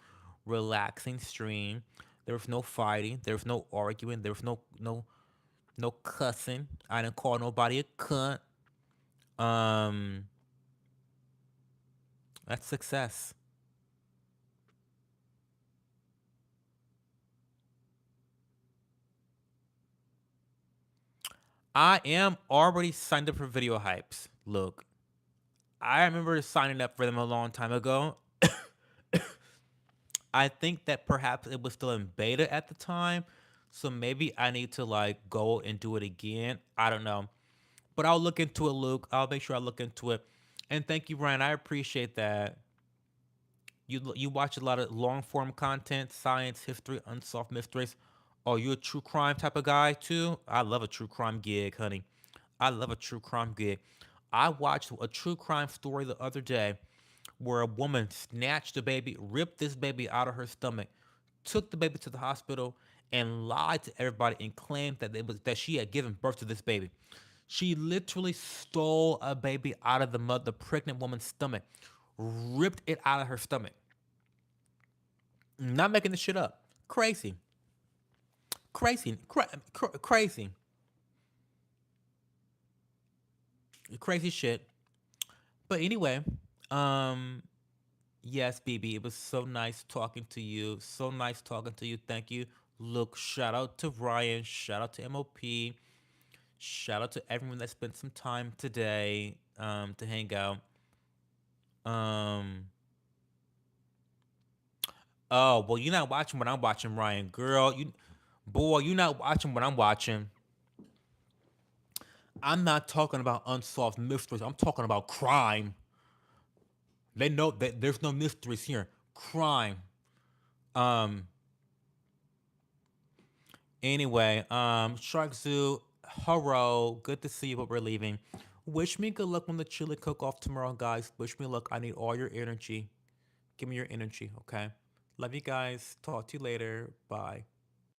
relaxing stream. There was no fighting. There was no arguing. There was no cussing. I didn't call nobody a cunt. Um, that's success. I am already signed up for video hypes. Look, I remember signing up for them a long time ago. I think that perhaps it was still in beta at the time. So maybe I need to like go and do it again. I don't know. But I'll look into it, Luke. I'll make sure I look into it. And thank you, Ryan. I appreciate that. You watch a lot of long form content, science, history, unsolved mysteries. Are you a true crime type of guy too? I love a true crime gig, honey. I love a true crime gig. I watched a true crime story the other day where a woman snatched a baby, ripped this baby out of her stomach, took the baby to the hospital, and lied to everybody and claimed that it was that she had given birth to this baby. She literally stole a baby out of the pregnant woman's stomach, ripped it out of her stomach. Not making this shit up. Crazy, crazy, crazy. Crazy shit. But anyway, um, yes, BB, it was so nice talking to you. So nice talking to you. Thank you. Look, shout out to Ryan. Shout out to MOP. Shout out to everyone that spent some time today to hang out. Um, oh, well, you're not watching what I'm watching, Ryan. Girl, boy, you're not watching what I'm watching. I'm not talking about unsolved mysteries. I'm talking about crime. They know that there's no mysteries here. Crime. Um, Anyway, Shark Zoo, hello, good to see you, but we're leaving. Wish me good luck on the chili cook off tomorrow, guys. Wish me luck. I need all your energy. Give me your energy, okay? Love you guys. Talk to you later. Bye.